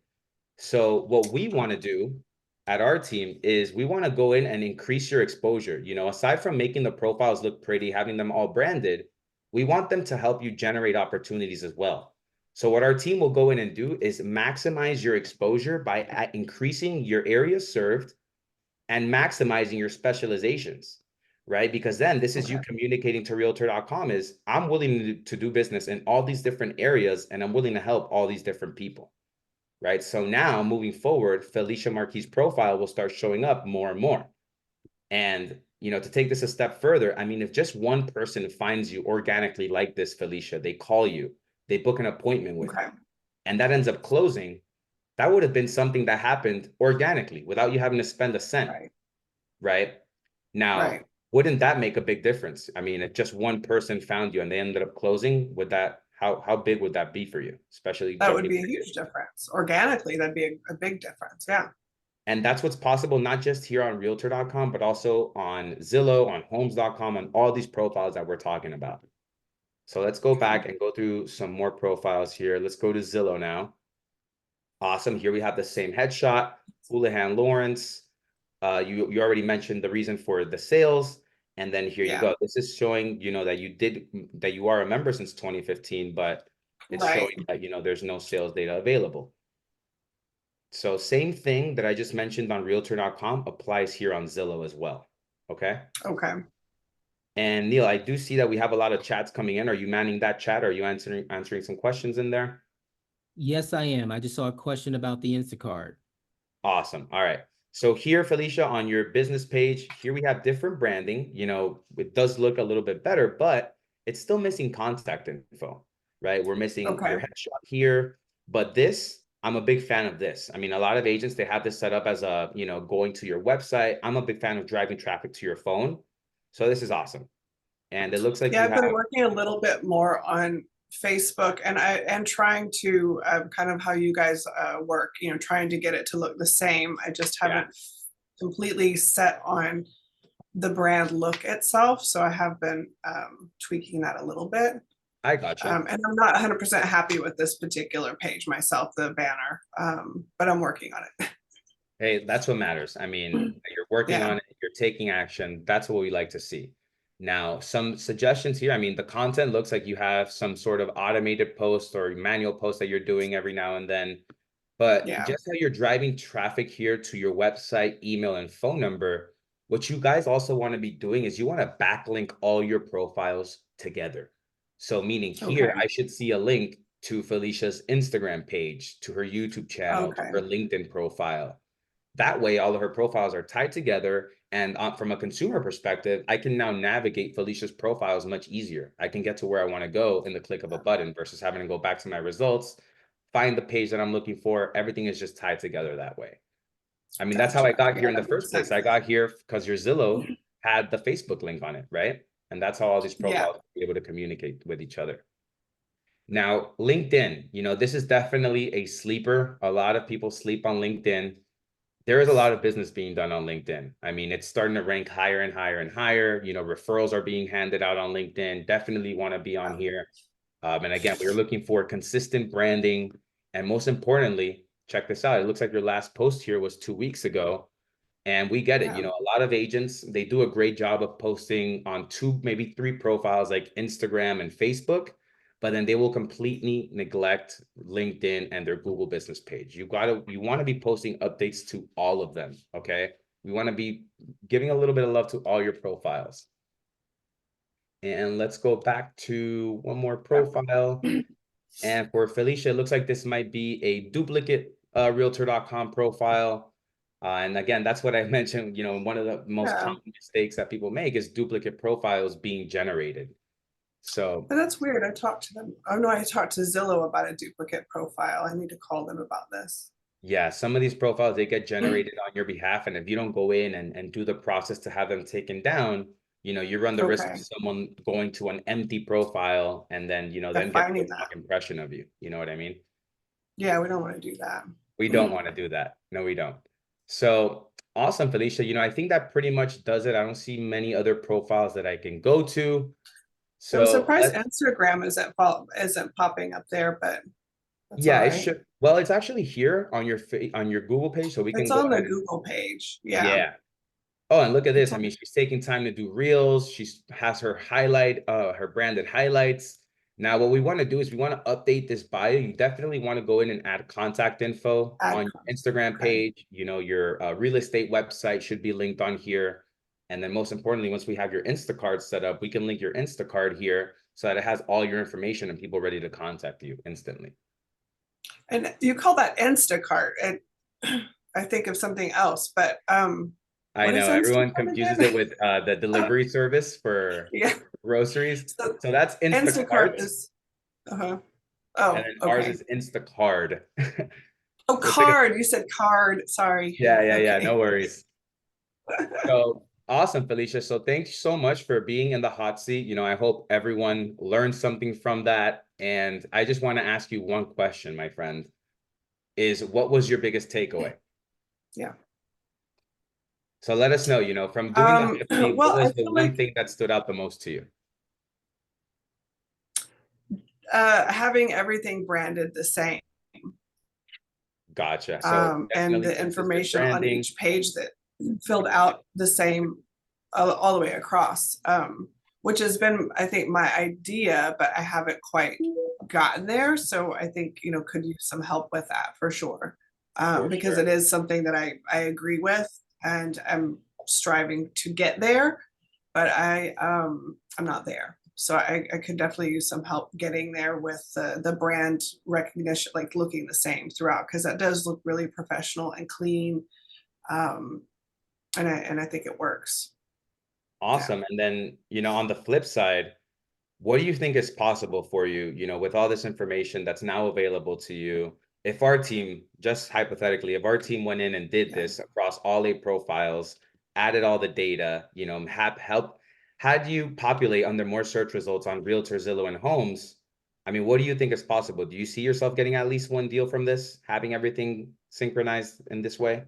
So what we want to do at our team is we want to go in and increase your exposure. Aside from making the profiles look pretty, having them all branded, we want them to help you generate opportunities as well. So what our team will go in and do is maximize your exposure by increasing your areas served and maximizing your specializations, right? Because then this is you communicating to realtor.com is, I'm willing to do business in all these different areas and I'm willing to help all these different people. Right. So now moving forward, Felicia Marquis' profile will start showing up more and more. And to take this a step further, I mean, if just one person finds you organically like this, Felicia, they call you, they book an appointment with you, and that ends up closing, that would have been something that happened organically without you having to spend a cent, right? Now, wouldn't that make a big difference? I mean, if just one person found you and they ended up closing, would that, how big would that be for you? Especially that would be a huge difference. Organically, that'd be a big difference. Yeah. And that's what's possible, not just here on realtor.com, but also on Zillow, on homes.com, on all these profiles that we're talking about. So let's go back and go through some more profiles here. Let's go to Zillow now. Awesome. Here we have the same headshot, Houlihan Lawrence. You already mentioned the reason for the sales. And then here you go. This is showing, that you are a member since 2015, but it's showing that, there's no sales data available. So same thing that I just mentioned on realtor.com applies here on Zillow as well. Okay. Okay. And Neil, I do see that we have a lot of chats coming in. Are you manning that chat? Are you answering some questions in there? Yes, I am. I just saw a question about the Instacart. Awesome. All right. So here, Felicia, on your business page, here we have different branding. It does look a little bit better, but it's still missing contact info, right? We're missing your headshot here, but this, I'm a big fan of this. I mean, a lot of agents, they have this set up as a, going to your website. I'm a big fan of driving traffic to your phone. So this is awesome. And it looks like I've been working a little bit more on Facebook and trying to kind of how you guys work, trying to get it to look the same. I just haven't completely set on the brand look itself. So I have been tweaking that a little bit. I gotcha. And I'm not 100% happy with this particular page myself, the banner, but I'm working on it. Hey, that's what matters. I mean, you're working on it, you're taking action. That's what we like to see. Now, some suggestions here. I mean, the content looks like you have some sort of automated post or manual post that you're doing every now and then. But just how you're driving traffic here to your website, email, and phone number, what you guys also want to be doing is you want to backlink all your profiles together. So meaning here, I should see a link to Felicia's Instagram page, to her YouTube channel, to her LinkedIn profile. That way, all of her profiles are tied together. And from a consumer perspective, I can now navigate Felicia's profiles much easier. I can get to where I want to go in the click of a button versus having to go back to my results, find the page that I'm looking for. Everything is just tied together that way. I mean, that's how I got here in the first place. I got here because your Zillow had the Facebook link on it, right? And that's how all these profiles be able to communicate with each other. Now, LinkedIn, this is definitely a sleeper. A lot of people sleep on LinkedIn. There is a lot of business being done on LinkedIn. I mean, it's starting to rank higher and higher and higher. Referrals are being handed out on LinkedIn. Definitely want to be on here. And again, we're looking for consistent branding. And most importantly, check this out. It looks like your last post here was 2 weeks ago. And we get it. A lot of agents, they do a great job of posting on 2, maybe 3 profiles like Instagram and Facebook, but then they will completely neglect LinkedIn and their Google business page. You want to be posting updates to all of them. Okay. We want to be giving a little bit of love to all your profiles. And let's go back to one more profile. And for Felicia, it looks like this might be a duplicate realtor.com profile. And again, that's what I mentioned, one of the most common mistakes that people make is duplicate profiles being generated. So but that's weird. I talked to them. Oh no, I talked to Zillow about a duplicate profile. I need to call them about this. Yeah, some of these profiles, they get generated on your behalf. And if you don't go in and do the process to have them taken down, you run the risk of someone going to an empty profile and then, then getting a wrong impression of you. You know what I mean? Yeah, we don't want to do that. We don't want to do that. No, we don't. So awesome, Felicia. I think that pretty much does it. I don't see many other profiles that I can go to. So I'm surprised Instagram isn't popping up there, but it should. Well, it's actually here on your Google page, so we can. It's on the Google page. Yeah. Oh, and look at this. I mean, she's taking time to do reels. She has her her branded highlights. Now, what we want to do is we want to update this bio. You definitely want to go in and add contact info on your Instagram page. Your real estate website should be linked on here. And then most importantly, once we have your Instacart set up, we can link your Instacart here so that it has all your information and people ready to contact you instantly. And you call that Instacart. I think of something else, but I What is know everyone Instagram confuses again? it with the delivery service for Yeah. groceries. So So that's Instacart Instacart, is, uh-huh. and Oh, then ours okay. is Instacard. Oh, So it's like a, card. You said card. Sorry. yeah, no Okay. worries. So awesome, Felicia. So thanks so much for being in the hot seat. I hope everyone learned something from that. And I just want to ask you one question, my friend, is what was your biggest takeaway? Yeah. So let us know, from doing the hot seat, what Well, I was the feel one like thing that stood out the most to you? having everything branded the same, Gotcha. So and definitely the consistent information on branding. each page that filled out the same all the way across, which has been, I think, my idea, but I haven't quite gotten there. So I think, could use some help with that for sure, For because sure. it is something that I agree with and I'm striving to get there, but I'm not there. So I could definitely use some help getting there with the brand recognition, like looking the same throughout, because that does look really professional and clean, um, and I think it works. Awesome. And then, on the flip side, what do you think is possible for you, with all this information that's now available to you? If our team, just hypothetically, if our team went in and did Yeah. this across all 8 profiles, added all the data, had you populate under more search results on Realtor, Zillow, and Homes, I mean, what do you think is possible? Do you see yourself getting at least one deal from this, having everything synchronized in this way?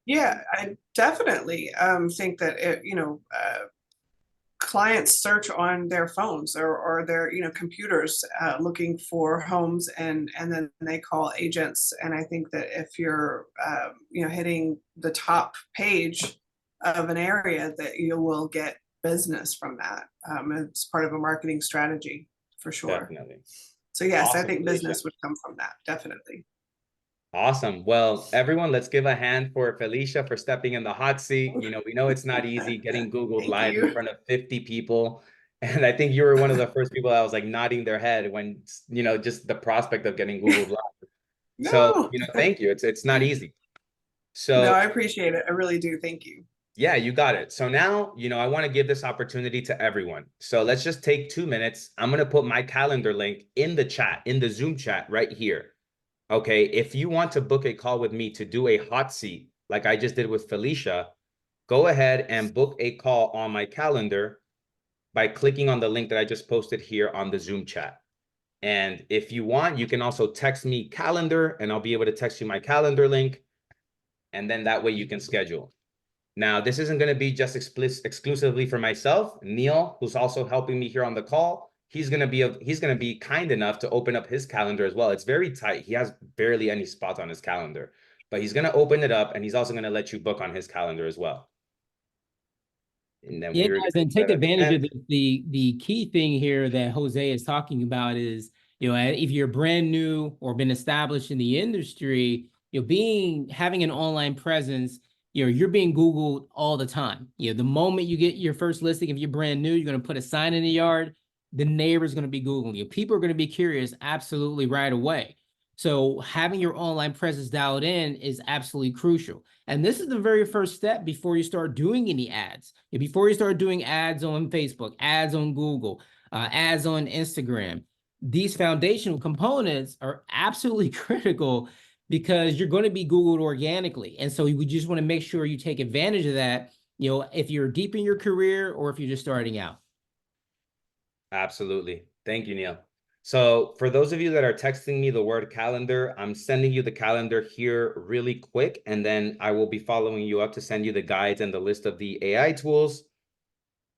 Yeah, I definitely think that clients search on their phones or their computers, looking for homes, and then they call agents. And I think that if you're hitting the top page of an area, that you will get business from that. It's part of a marketing strategy for sure. Definitely. So yes, I Awesome, think Felicia. business would come from that, definitely. Awesome. Well, everyone, let's give a hand for Felicia for stepping in the hot seat. We know it's not easy getting Googled Thank live in you. front of 50 people. And I think you were one of the first people that was like nodding their head when, just the prospect of getting Googled live. So, No. thank you. It's not easy. No, So I appreciate it. I really do. Thank you. yeah, you got it. So now, I want to give this opportunity to everyone. So let's just take 2 minutes. I'm going to put my calendar link in the chat, in the Zoom chat right here. Okay, if you want to book a call with me to do a hot seat, like I just did with Felicia, go ahead and book a call on my calendar by clicking on the link that I just posted here on the Zoom chat. And if you want, you can also text me calendar and I'll be able to text you my calendar link. And then that way you can schedule. Now, this isn't going to be just exclusively for myself. Neil, who's also helping me here on the call, he's going to be kind enough to open up his calendar as well. It's very tight. He has barely any spots on his calendar, but he's going to open it up and he's also going to let you book on his calendar as well. And then Yeah, we're guys, going and to take at the advantage of end. the key thing here that Jose is talking about is, if you're brand new or been established in the industry, having an online presence, you're being Googled all the time. The moment you get your first listing, if you're brand new, you're going to put a sign in the yard, the neighbor's going to be Googling you. People are going to be curious absolutely right away. So having your online presence dialed in is absolutely crucial. And this is the very first step before you start doing any ads. Before you start doing ads on Facebook, ads on Google, ads on Instagram, these foundational components are absolutely critical because you're going to be Googled organically. And so we just want to make sure you take advantage of that, if you're deep in your career or if you're just starting out. Absolutely. Thank you, Neil. So for those of you that are texting me the word calendar, I'm sending you the calendar here really quick, and then I will be following you up to send you the guides and the list of the AI tools.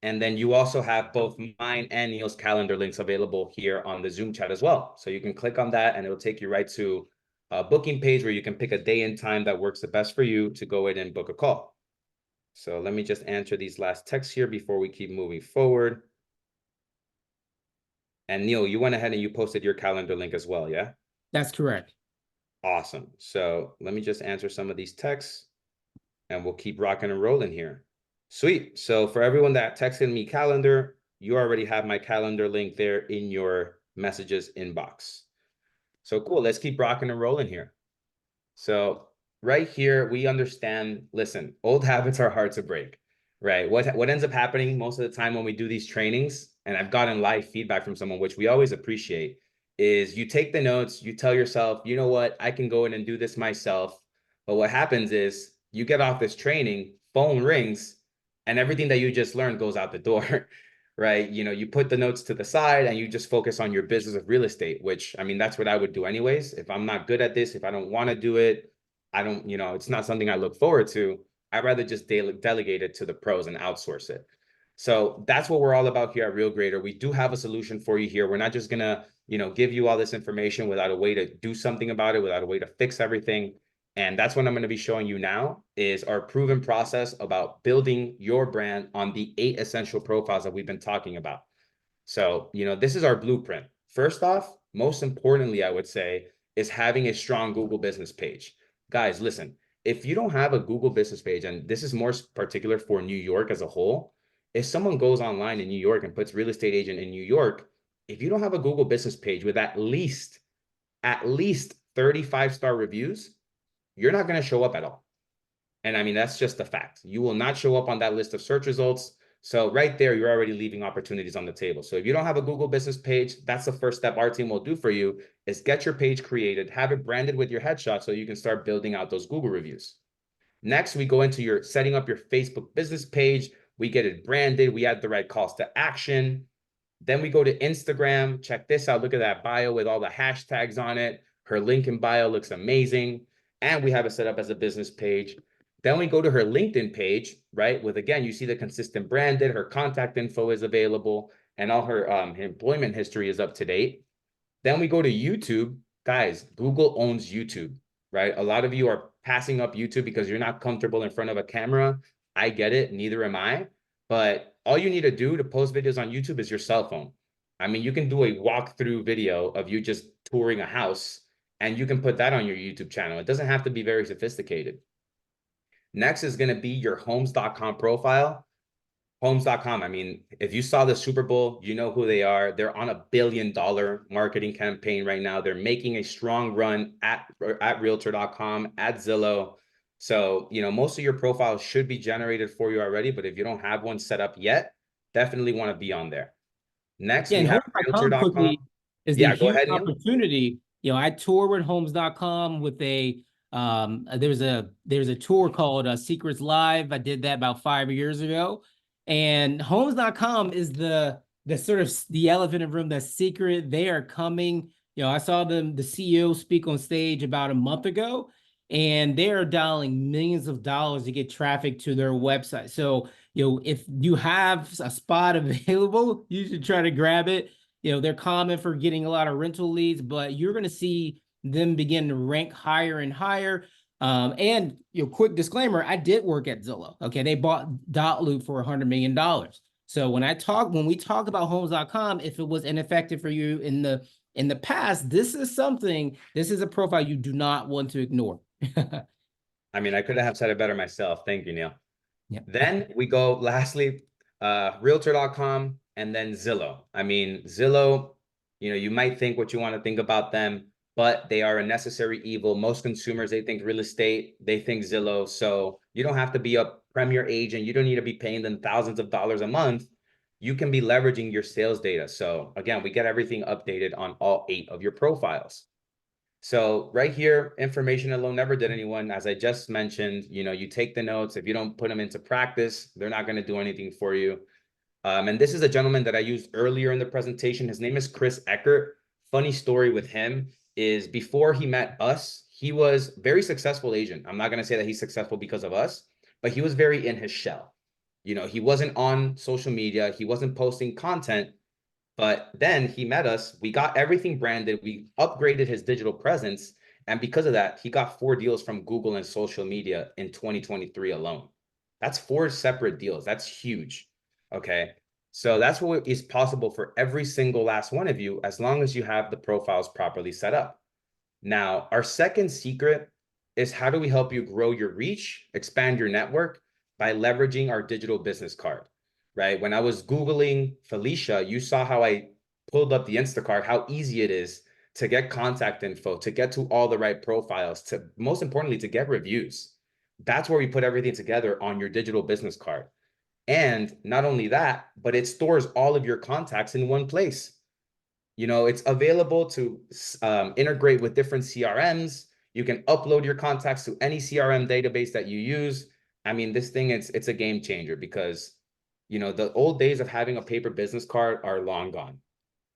And then you also have both mine and Neil's calendar links available here on the Zoom chat as well. So you can click on that and it'll take you right to a booking page where you can pick a day and time that works the best for you to go in and book a call. So let me just answer these last texts here before we keep moving forward. And Neil, you went ahead and you posted your calendar link as well, yeah? That's correct. Awesome. So let me just answer some of these texts and we'll keep rocking and rolling here. Sweet. So for everyone that texted me calendar, you already have my calendar link there in your messages inbox. So cool. Let's keep rocking and rolling here. So right here, we understand, listen, old habits are hard to break, right? What ends up happening most of the time when we do these trainings, and I've gotten live feedback from someone, which we always appreciate, is you take the notes, you tell yourself, you know what, I can go in and do this myself. But what happens is you get off this training, phone rings, and everything that you just learned goes out the door. Right? You know, you put the notes to the side and you just focus on your business of real estate, which I mean, that's what I would do anyways. If I'm not good at this, if I don't want to do it, I don't, you know, it's not something I look forward to. I'd rather just delegate it to the pros and outsource it. So that's what we're all about here at Real Grader. We do have a solution for you here. We're not just gonna, you know, give you all this information without a way to do something about it, without a way to fix everything. And that's what I'm going to be showing you now is our proven process about building your brand on the 8 essential profiles that we've been talking about. So, you know, this is our blueprint. First off, most importantly, I would say, is having a strong Google business page. Guys, listen, if you don't have a Google business page, and this is more particular for New York as a whole, if someone goes online in New York and puts real estate agent in New York, if you don't have a Google business page with at least 35-star reviews, you're not going to show up at all. And I mean, that's just a fact. You will not show up on that list of search results. So right there, you're already leaving opportunities on the table. So if you don't have a Google business page, that's the first step our team will do for you is get your page created, have it branded with your headshot so you can start building out those Google reviews. Next, we go into your setting up your Facebook business page. We get it branded. We add the right calls to action. Then we go to Instagram. Check this out. Look at that bio with all the hashtags on it. Her link in bio looks amazing. And we have it set up as a business page. Then we go to her LinkedIn page, right? With, again, you see the consistent branded, her contact info is available, and all her employment history is up to date. Then we go to YouTube. Guys, Google owns YouTube, right? A lot of you are passing up YouTube because you're not comfortable in front of a camera. I get it, neither am I. But all you need to do to post videos on YouTube is your cell phone. I mean, you can do a walkthrough video of you just touring a house, and you can put that on your YouTube channel. It doesn't have to be very sophisticated. Next is going to be your homes.com profile. Homes.com, I mean, if you saw the Super Bowl, you know who they are. They're on $1 billion marketing campaign right now. They're making a strong run at Realtor.com, at Zillow. So, you know, most of your profiles should be generated for you already, but if you don't have one set up yet, definitely want to be on there. Next, Yeah, we and have Homes.com Realtor.com. quickly is the Yeah, go huge ahead, Neil. opportunity. You know, I toured with Homes.com with a there's a tour called Secrets Live. I did that about 5 years ago. And Homes.com is the sort of the elephant in the room, that's secret. They are coming. You know, I saw the CEO speak on stage about a month ago, and they are dialing millions of dollars to get traffic to their website. So, you know, if you have a spot available, you should try to grab it. You know, they're common for getting a lot of rental leads, but you're going to see them begin to rank higher and higher. And, you know, quick disclaimer, I did work at Zillow. Okay, they bought Dotloop for $100 million. So when we talk about Homes.com, if it was ineffective for you in the past, this is a profile you do not want to ignore. I mean, I could have said it better myself. Thank you, Neil. Yeah. Then we go lastly, Realtor.com and then Zillow. I mean, Zillow, you know, you might think what you want to think about them, but they are a necessary evil. Most consumers, they think real estate, they think Zillow. So you don't have to be a premier agent. You don't need to be paying them thousands of dollars a month. You can be leveraging your sales data. So again, we get everything updated on all 8 of your profiles. So right here, information alone never did anyone. As I just mentioned, you know, you take the notes. If you don't put them into practice, they're not going to do anything for you. And this is a gentleman that I used earlier in the presentation. His name is Chris Eckert. Funny story with him is before he met us, he was a very successful agent. I'm not going to say that he's successful because of us, but he was very in his shell. You know, he wasn't on social media. He wasn't posting content. But then he met us, we got everything branded, we upgraded his digital presence. And because of that, he got 4 deals from Google and social media in 2023 alone. That's 4 separate deals. That's huge. Okay. So that's what is possible for every single last one of you, as long as you have the profiles properly set up. Now, our second secret is how do we help you grow your reach, expand your network by leveraging our digital business card. Right? When I was Googling Felicia, you saw how I pulled up the Instacart, how easy it is to get contact info, to get to all the right profiles, to most importantly, to get reviews. That's where we put everything together on your digital business card. And not only that, but it stores all of your contacts in one place. You know, it's available to integrate with different CRMs. You can upload your contacts to any CRM database that you use. I mean, this thing, it's a game changer because, you know, the old days of having a paper business card are long gone.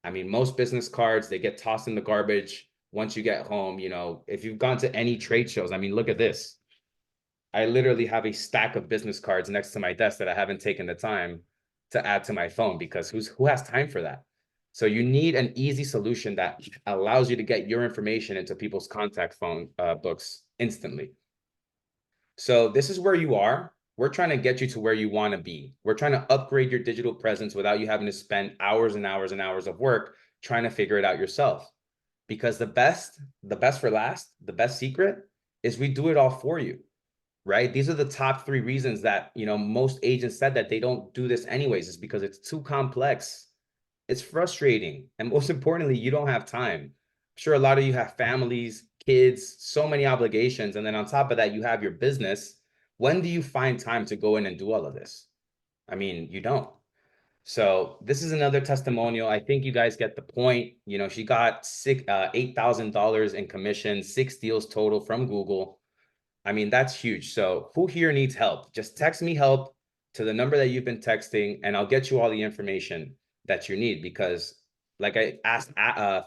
I mean, most business cards, they get tossed in the garbage once you get home. You know, if you've gone to any trade shows, I mean, look at this. I literally have a stack of business cards next to my desk that I haven't taken the time to add to my phone because who has time for that? So you need an easy solution that allows you to get your information into people's contact phone books instantly. So this is where you are. We're trying to get you to where you want to be. We're trying to upgrade your digital presence without you having to spend hours and hours and hours of work trying to figure it out yourself. Because the best for last, the best secret is we do it all for you, right? These are the top 3 reasons that, you know, most agents said that they don't do this anyways, is because it's too complex. It's frustrating. And most importantly, you don't have time. I'm sure a lot of you have families, kids, so many obligations. And then on top of that, you have your business. When do you find time to go in and do all of this? I mean, you don't. So this is another testimonial. I think you guys get the point. You know, she got $8,000 in commission, 6 deals total from Google. I mean, that's huge. So who here needs help? Just text me help to the number that you've been texting, and I'll get you all the information that you need. Because like I asked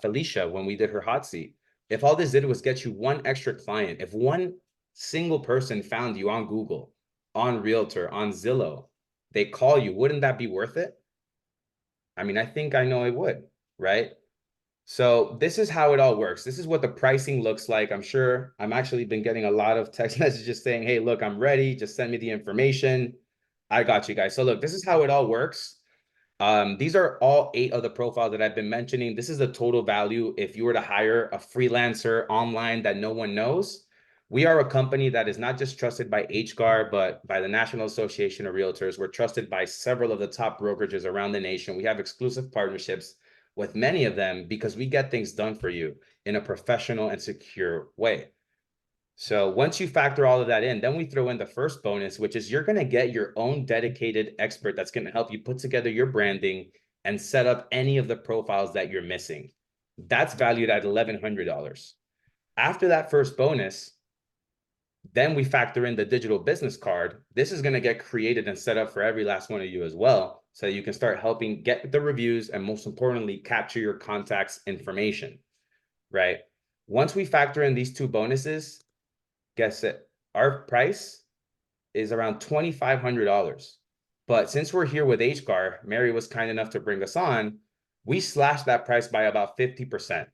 Felicia when we did her hot seat, if all this did was get you one extra client, if one single person found you on Google, on Realtor, on Zillow, they call you, wouldn't that be worth it? I mean, I think I know it would, right? So this is how it all works. This is what the pricing looks like. I'm sure I'm actually been getting a lot of text messages saying, hey, look, I'm ready. Just send me the information. I got you guys. So look, this is how it all works. These are all 8 of the profiles that I've been mentioning. This is the total value if you were to hire a freelancer online that no one knows. We are a company that is not just trusted by HGAR, but by the National Association of Realtors. We're trusted by several of the top brokerages around the nation. We have exclusive partnerships with many of them because we get things done for you in a professional and secure way. So once you factor all of that in, then we throw in the first bonus, which is you're going to get your own dedicated expert that's going to help you put together your branding and set up any of the profiles that you're missing. That's valued at $1,100. After that first bonus, then we factor in the digital business card. This is going to get created and set up for every last one of you as well. So you can start helping get the reviews and most importantly, capture your contacts information, right? Once we factor in these 2 bonuses, guess it, our price is around $2,500. But since we're here with HGAR, Mary was kind enough to bring us on, we slashed that price by about 50%.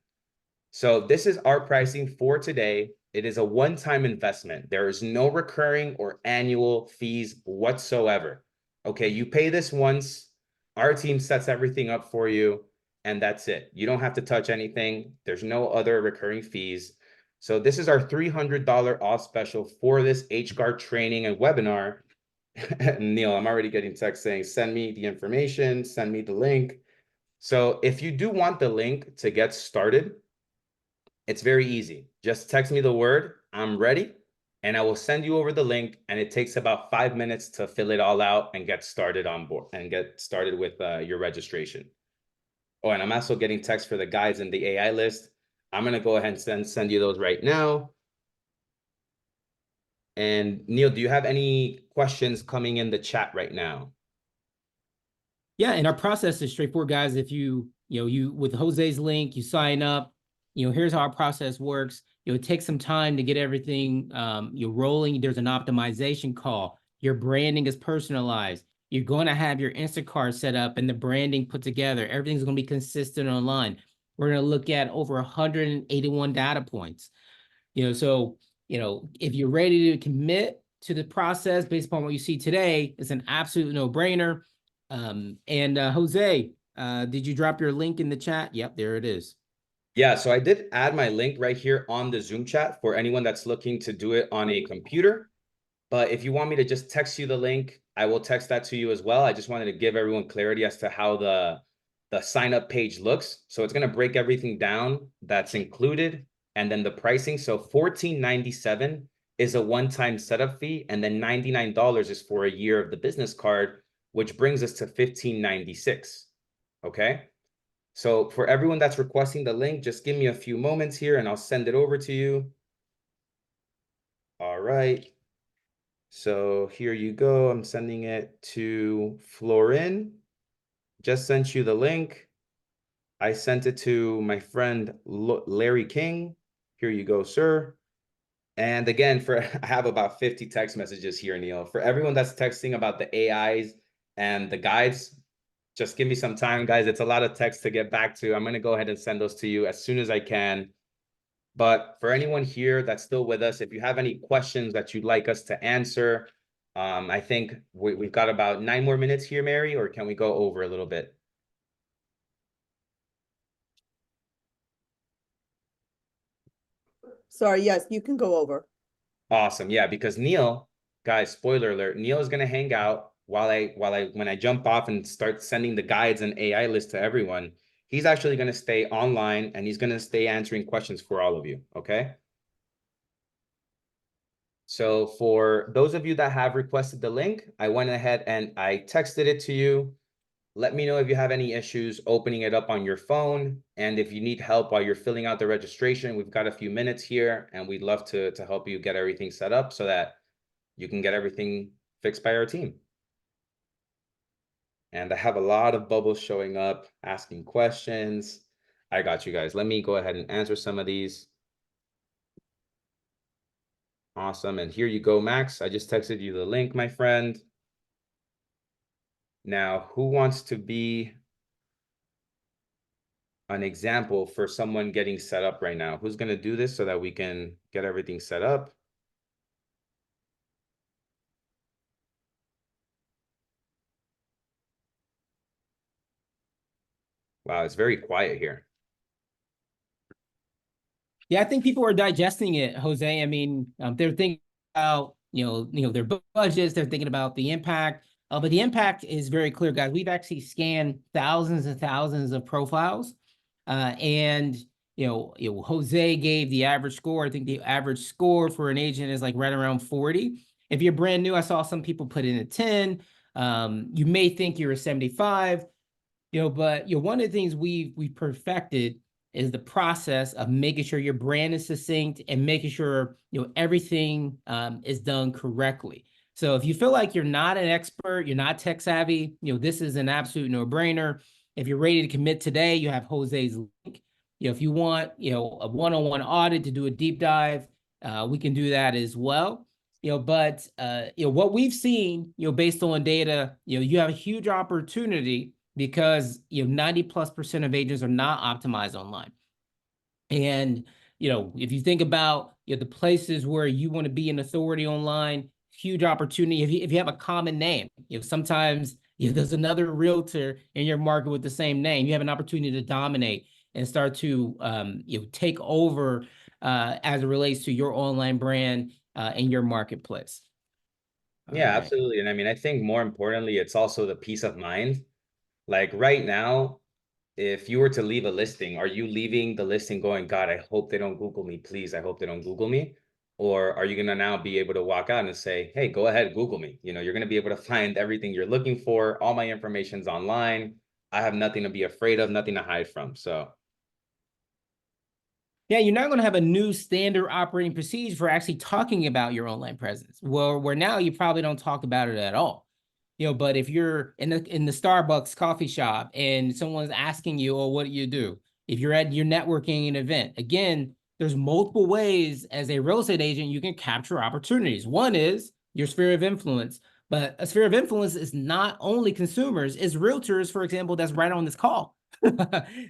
So this is our pricing for today. It is a one-time investment. There is no recurring or annual fees whatsoever. Okay, you pay this once, our team sets everything up for you, and that's it. You don't have to touch anything. There's no other recurring fees. So this is our $300 off special for this HGAR training and webinar. Neil, I'm already getting text saying, send me the information, send me the link. So if you do want the link to get started, it's very easy. Just text me the word, I'm ready, and I will send you over the link. And it takes about 5 minutes to fill it all out and get started on board and get started with your registration. Oh, and I'm also getting text for the guides in the AI list. I'm going to go ahead and send you those right now. And Neil, do you have any questions coming in the chat right now? Yeah, and our process is straightforward, guys. If you with Jose's link, you sign up. Here's how our process works. It takes some time to get everything rolling. There's an optimization call. Your branding is personalized. You're going to have your Instacart set up and the branding put together. Everything's going to be consistent online. We're going to look at over 181 data points. So if you're ready to commit to the process based upon what you see today, it's an absolute no-brainer. Jose, did you drop your link in the chat? Yep, there it is. Yeah, so I did add my link right here on the Zoom chat for anyone that's looking to do it on a computer. But if you want me to just text you the link, I will text that to you as well. I just wanted to give everyone clarity as to how the the sign up page looks. So it's going to break everything down that's included and then the pricing. So $14.97 is a one-time setup fee, and then $99 is for a year of the business card, which brings us to $15.96. Okay. So for everyone that's requesting the link, just give me a few moments here and I'll send it over to you. All right. So here you go. I'm sending it to Florin. Just sent you the link. I sent it to my friend Larry King. Here you go, sir. And again, I have about 50 text messages here, Neil. For everyone that's texting about the AIs and the guides, just give me some time, guys. It's a lot of text to get back to. I'm going to go ahead and send those to you as soon as I can. But for anyone here that's still with us, if you have any questions that you'd like us to answer, I think we've got about 9 more minutes here, Mary, or can we go over a little bit? Sorry, yes, you can go over. Awesome. Yeah, because Neil, guys, spoiler alert, Neil is going to hang out when I jump off and start sending the guides and AI list to everyone. He's actually going to stay online and he's going to stay answering questions for all of you. Okay. So for those of you that have requested the link, I went ahead and I texted it to you. Let me know if you have any issues opening it up on your phone. And if you need help while you're filling out the registration, we've got a few minutes here and we'd love to help you get everything set up so that you can get everything fixed by our team. And I have a lot of bubbles showing up, asking questions. I got you guys. Let me go ahead and answer some of these. Awesome. And here you go, Max. I just texted you the link, my friend. Now, who wants to be an example for someone getting set up right now? Who's going to do this so that we can get everything set up? Wow, it's very quiet here. Yeah, I think people are digesting it, Jose. I mean, they're thinking about, their budgets, they're thinking about the impact. But the impact is very clear, guys. We've actually scanned thousands and thousands of profiles. And Jose gave the average score. I think the average score for an agent is like right around 40. If you're brand new, I saw some people put in a 10. You may think you're a 75, but one of the things we've perfected is the process of making sure your brand is succinct and making sure everything is done correctly. So if you feel like you're not an expert, you're not tech savvy, this is an absolute no-brainer. If you're ready to commit today, you have Jose's link. If you want a one-on-one audit to do a deep dive, we can do that as well. But what we've seen, based on data, you have a huge opportunity because 90+% of agents are not optimized online. And if you think about the places where you want to be an authority online, huge opportunity. If you have a common name, sometimes there's another realtor in your market with the same name. You have an opportunity to dominate and start to take over as it relates to your online brand and your marketplace. Yeah, All right. absolutely. And I mean, I think more importantly, it's also the peace of mind. Like right now, if you were to leave a listing, are you leaving the listing going, God, I hope they don't Google me, please. I hope they don't Google me. Or are you going to now be able to walk out and say, hey, go ahead, Google me. You're going to be able to find everything you're looking for. All my information's online. I have nothing to be afraid of, nothing to hide from. So yeah, you're not going to have a new standard operating procedure for actually talking about your online presence. Well, where now you probably don't talk about it at all. But if you're in the Starbucks coffee shop and someone's asking you, oh, what do you do? If you're at your networking event, again, there's multiple ways as a real estate agent you can capture opportunities. One is your sphere of influence, but a sphere of influence is not only consumers, it's realtors, for example, that's right on this call.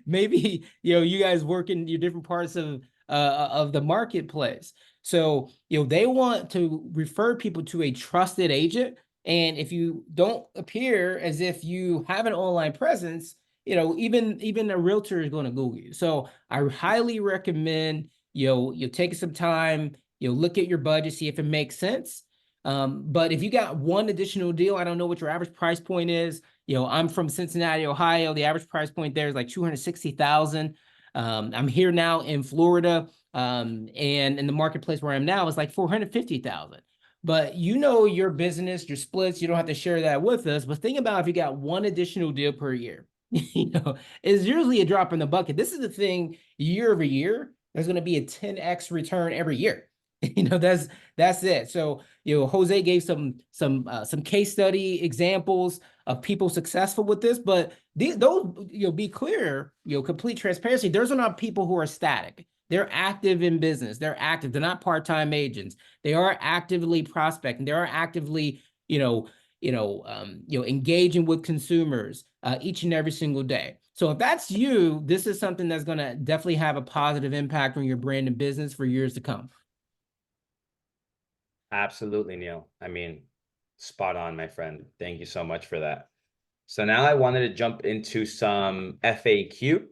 Maybe you guys work in your different parts of the marketplace. So they want to refer people to a trusted agent. And if you don't appear as if you have an online presence, even a realtor is going to Google you. So I highly recommend you take some time, look at your budget, see if it makes sense. But if you got one additional deal, I don't know what your average price point is. I'm from Cincinnati, Ohio. The average price point there is like 260,000. I'm here now in Florida, and in the marketplace where I am now, it's like 450,000. But your business, your splits, you don't have to share that with us. But think about if you got one additional deal per year. It's usually a drop in the bucket. This is the thing, year over year, there's going to be a 10x return every year. That's it. So, Jose gave some case study examples of people successful with this, but those, be clear, complete transparency. Those are not people who are static. They're active in business. They're active. They're not part-time agents. They are actively prospecting. They are actively, engaging with consumers each and every single day. So if that's you, this is something that's going to definitely have a positive impact on your brand and business for years to come. Absolutely, Neil. I mean, spot on, my friend. Thank you so much for that. So now I wanted to jump into some FAQ.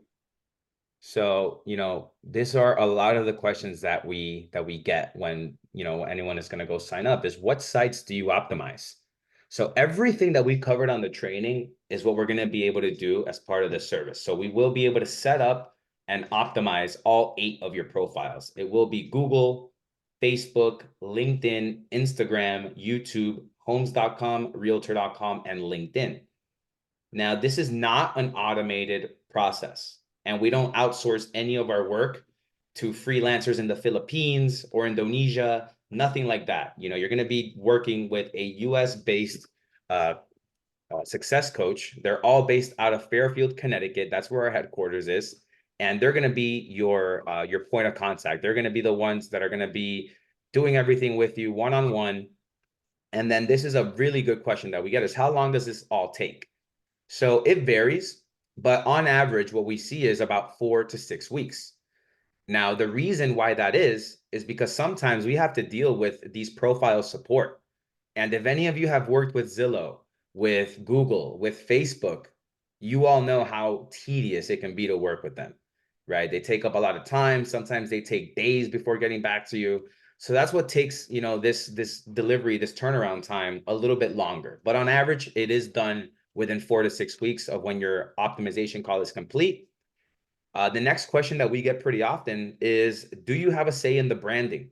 So, these are a lot of the questions that we get when, anyone is going to go sign up is what sites do you optimize? So everything that we covered on the training is what we're going to be able to do as part of this service. So we will be able to set up and optimize all 8 of your profiles. It will be Google, Facebook, LinkedIn, Instagram, YouTube, homes.com, realtor.com, and LinkedIn. Now, this is not an automated process, and we don't outsource any of our work to freelancers in the Philippines or Indonesia, nothing like that. You're going to be working with a US-based success coach. They're all based out of Fairfield, Connecticut. That's where our headquarters is. And they're going to be your point of contact. They're going to be the ones that are going to be doing everything with you one-on-one. And then this is a really good question that we get is how long does this all take? So it varies, but on average, what we see is about 4 to 6 weeks. Now, the reason why that is because sometimes we have to deal with these profile support. And if any of you have worked with Zillow, with Google, with Facebook, you all know how tedious it can be to work with them, right? They take up a lot of time. Sometimes they take days before getting back to you. So that's what takes, this delivery, this turnaround time a little bit longer. But on average, it is done within 4 to 6 weeks of when your optimization call is complete. The next question that we get pretty often is, do you have a say in the branding?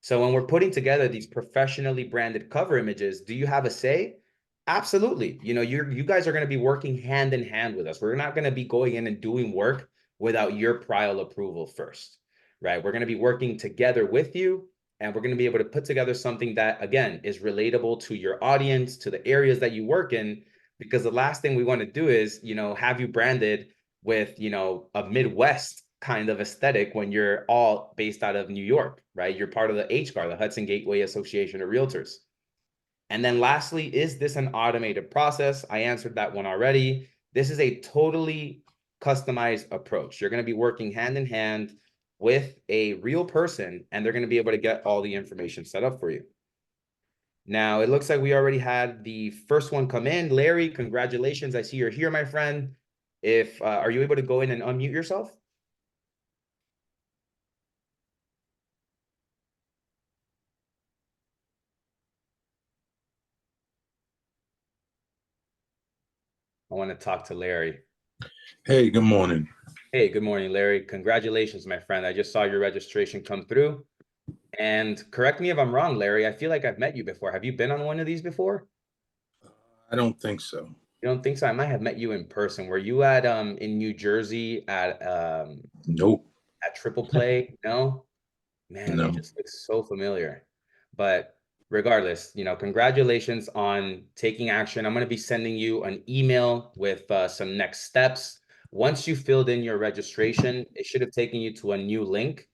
So when we're putting together these professionally branded cover images, do you have a say? Absolutely. You guys are going to be working hand in hand with us. We're not going to be going in and doing work without your prior approval first, right? We're going to be working together with you, and we're going to be able to put together something that, again, is relatable to your audience, to the areas that you work in, because the last thing we want to do is, have you branded with, a Midwest kind of aesthetic when you're all based out of New York, right? You're part of the HGAR, the Hudson Gateway Association of Realtors. And then lastly, is this an automated process? I answered that one already. This is a totally customized approach. You're going to be working hand in hand with a real person, and they're going to be able to get all the information set up for you. Now, it looks like we already had the first one come in. Larry, congratulations. I see you're here, my friend. Are you able to go in and unmute yourself? I want to talk to Larry. Hey, good morning. Hey, good morning, Larry. Congratulations, my friend. I just saw your registration come through. And correct me if I'm wrong, Larry. I feel like I've met you before. Have you been on one of these before? I don't think so. You don't think so? I might have met you in person. Were you at in New Jersey at Nope. at Triple Play? No? Man, No. you just look so familiar. But regardless, congratulations on taking action. I'm going to be sending you an email with some next steps. Once you filled in your registration, it should have taken you to a new link,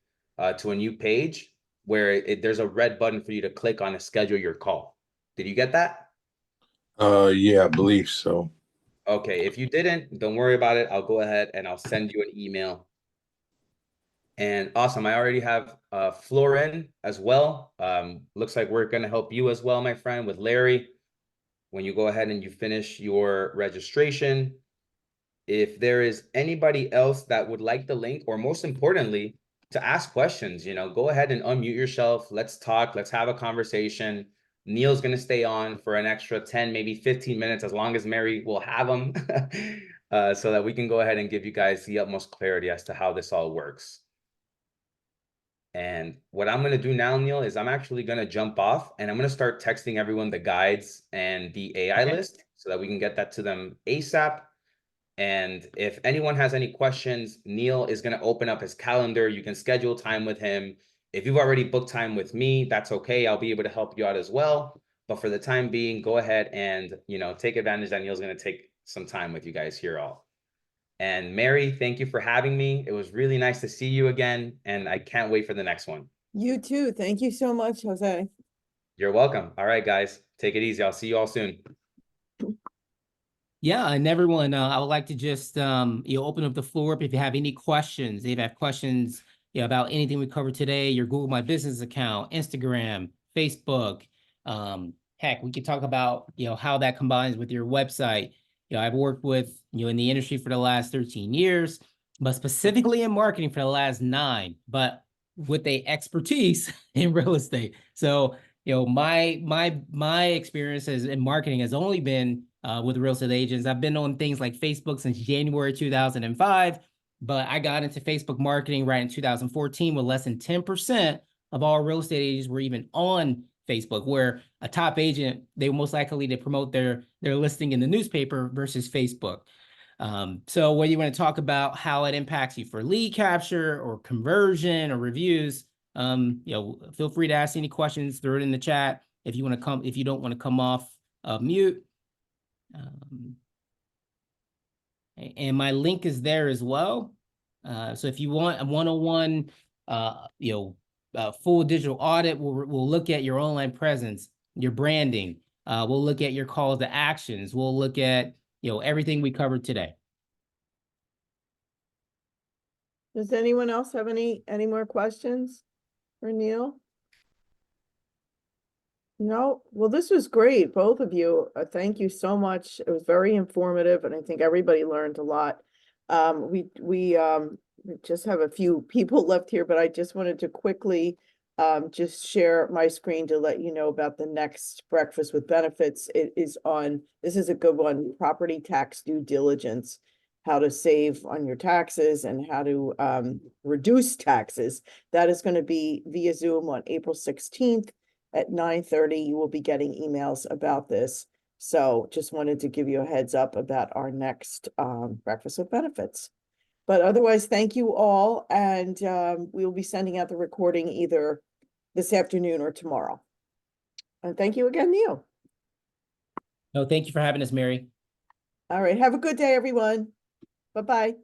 to a new page where there's a red button for you to click on to schedule your call. Did you get that? Yeah, I believe so. Okay, if you didn't, don't worry about it. I'll go ahead and I'll send you an email. And awesome. I already have Florin as well. Looks like we're going to help you as well, my friend, with Larry. When you go ahead and you finish your registration, if there is anybody else that would like the link, or most importantly, to ask questions, go ahead and unmute yourself. Let's talk. Let's have a conversation. Neil's going to stay on for an extra 10, maybe 15 minutes, as long as Mary will have him, so that we can go ahead and give you guys the utmost clarity as to how this all works. And what I'm going to do now, Neil, is I'm actually going to jump off and I'm going to start texting everyone the guides and the AI list so that we can get that to them ASAP. And if anyone has any questions, Neil is going to open up his calendar. You can schedule time with him. If you've already booked time with me, that's okay. I'll be able to help you out as well. But for the time being, go ahead and, take advantage that Neil's going to take some time with you guys here all. And Mary, thank you for having me. It was really nice to see you again, and I can't wait for the next one. You too. Thank you so much, Jose. You're welcome. All right, guys, take it easy. I'll see you all soon. Yeah, and everyone, I would like to just open up the floor up if you have any questions. If you have questions about anything we covered today, your Google My Business account, Instagram, Facebook. Heck, we could talk about how that combines with your website. I've worked with in the industry for the last 13 years, but specifically in marketing for the last 9, but with a expertise in real estate. So my experiences in marketing has only been with real estate agents. I've been on things like Facebook since January 2005, but I got into Facebook marketing right in 2014 with less than 10% of all real estate agents were even on Facebook, where a top agent, they were most likely to promote their listing in the newspaper versus Facebook. So whether you want to talk about how it impacts you for lead capture or conversion or reviews, feel free to ask any questions, throw it in the chat. If you don't want to come off mute. And my link is there as well. So if you want a one-on-one, full digital audit, we'll look at your online presence, your branding. We'll look at your calls to actions. We'll look at everything we covered today. Does anyone else have any more questions for Neil? No? Well, this was great, both of you. Thank you so much. It was very informative, and I think everybody learned a lot. We just have a few people left here, but I just wanted to quickly just share my screen to let you know about the next Breakfast with Benefits. It is on, this is a good one, property tax due diligence, how to save on your taxes and how to reduce taxes. That is going to be via Zoom on April 16th at 9:30. You will be getting emails about this. So just wanted to give you a heads up about our next Breakfast with Benefits. But otherwise, thank you all. And we will be sending out the recording either this afternoon or tomorrow. And thank you again, Neil. No, thank you for having us, Mary. All right. Have a good day, everyone. Bye-bye.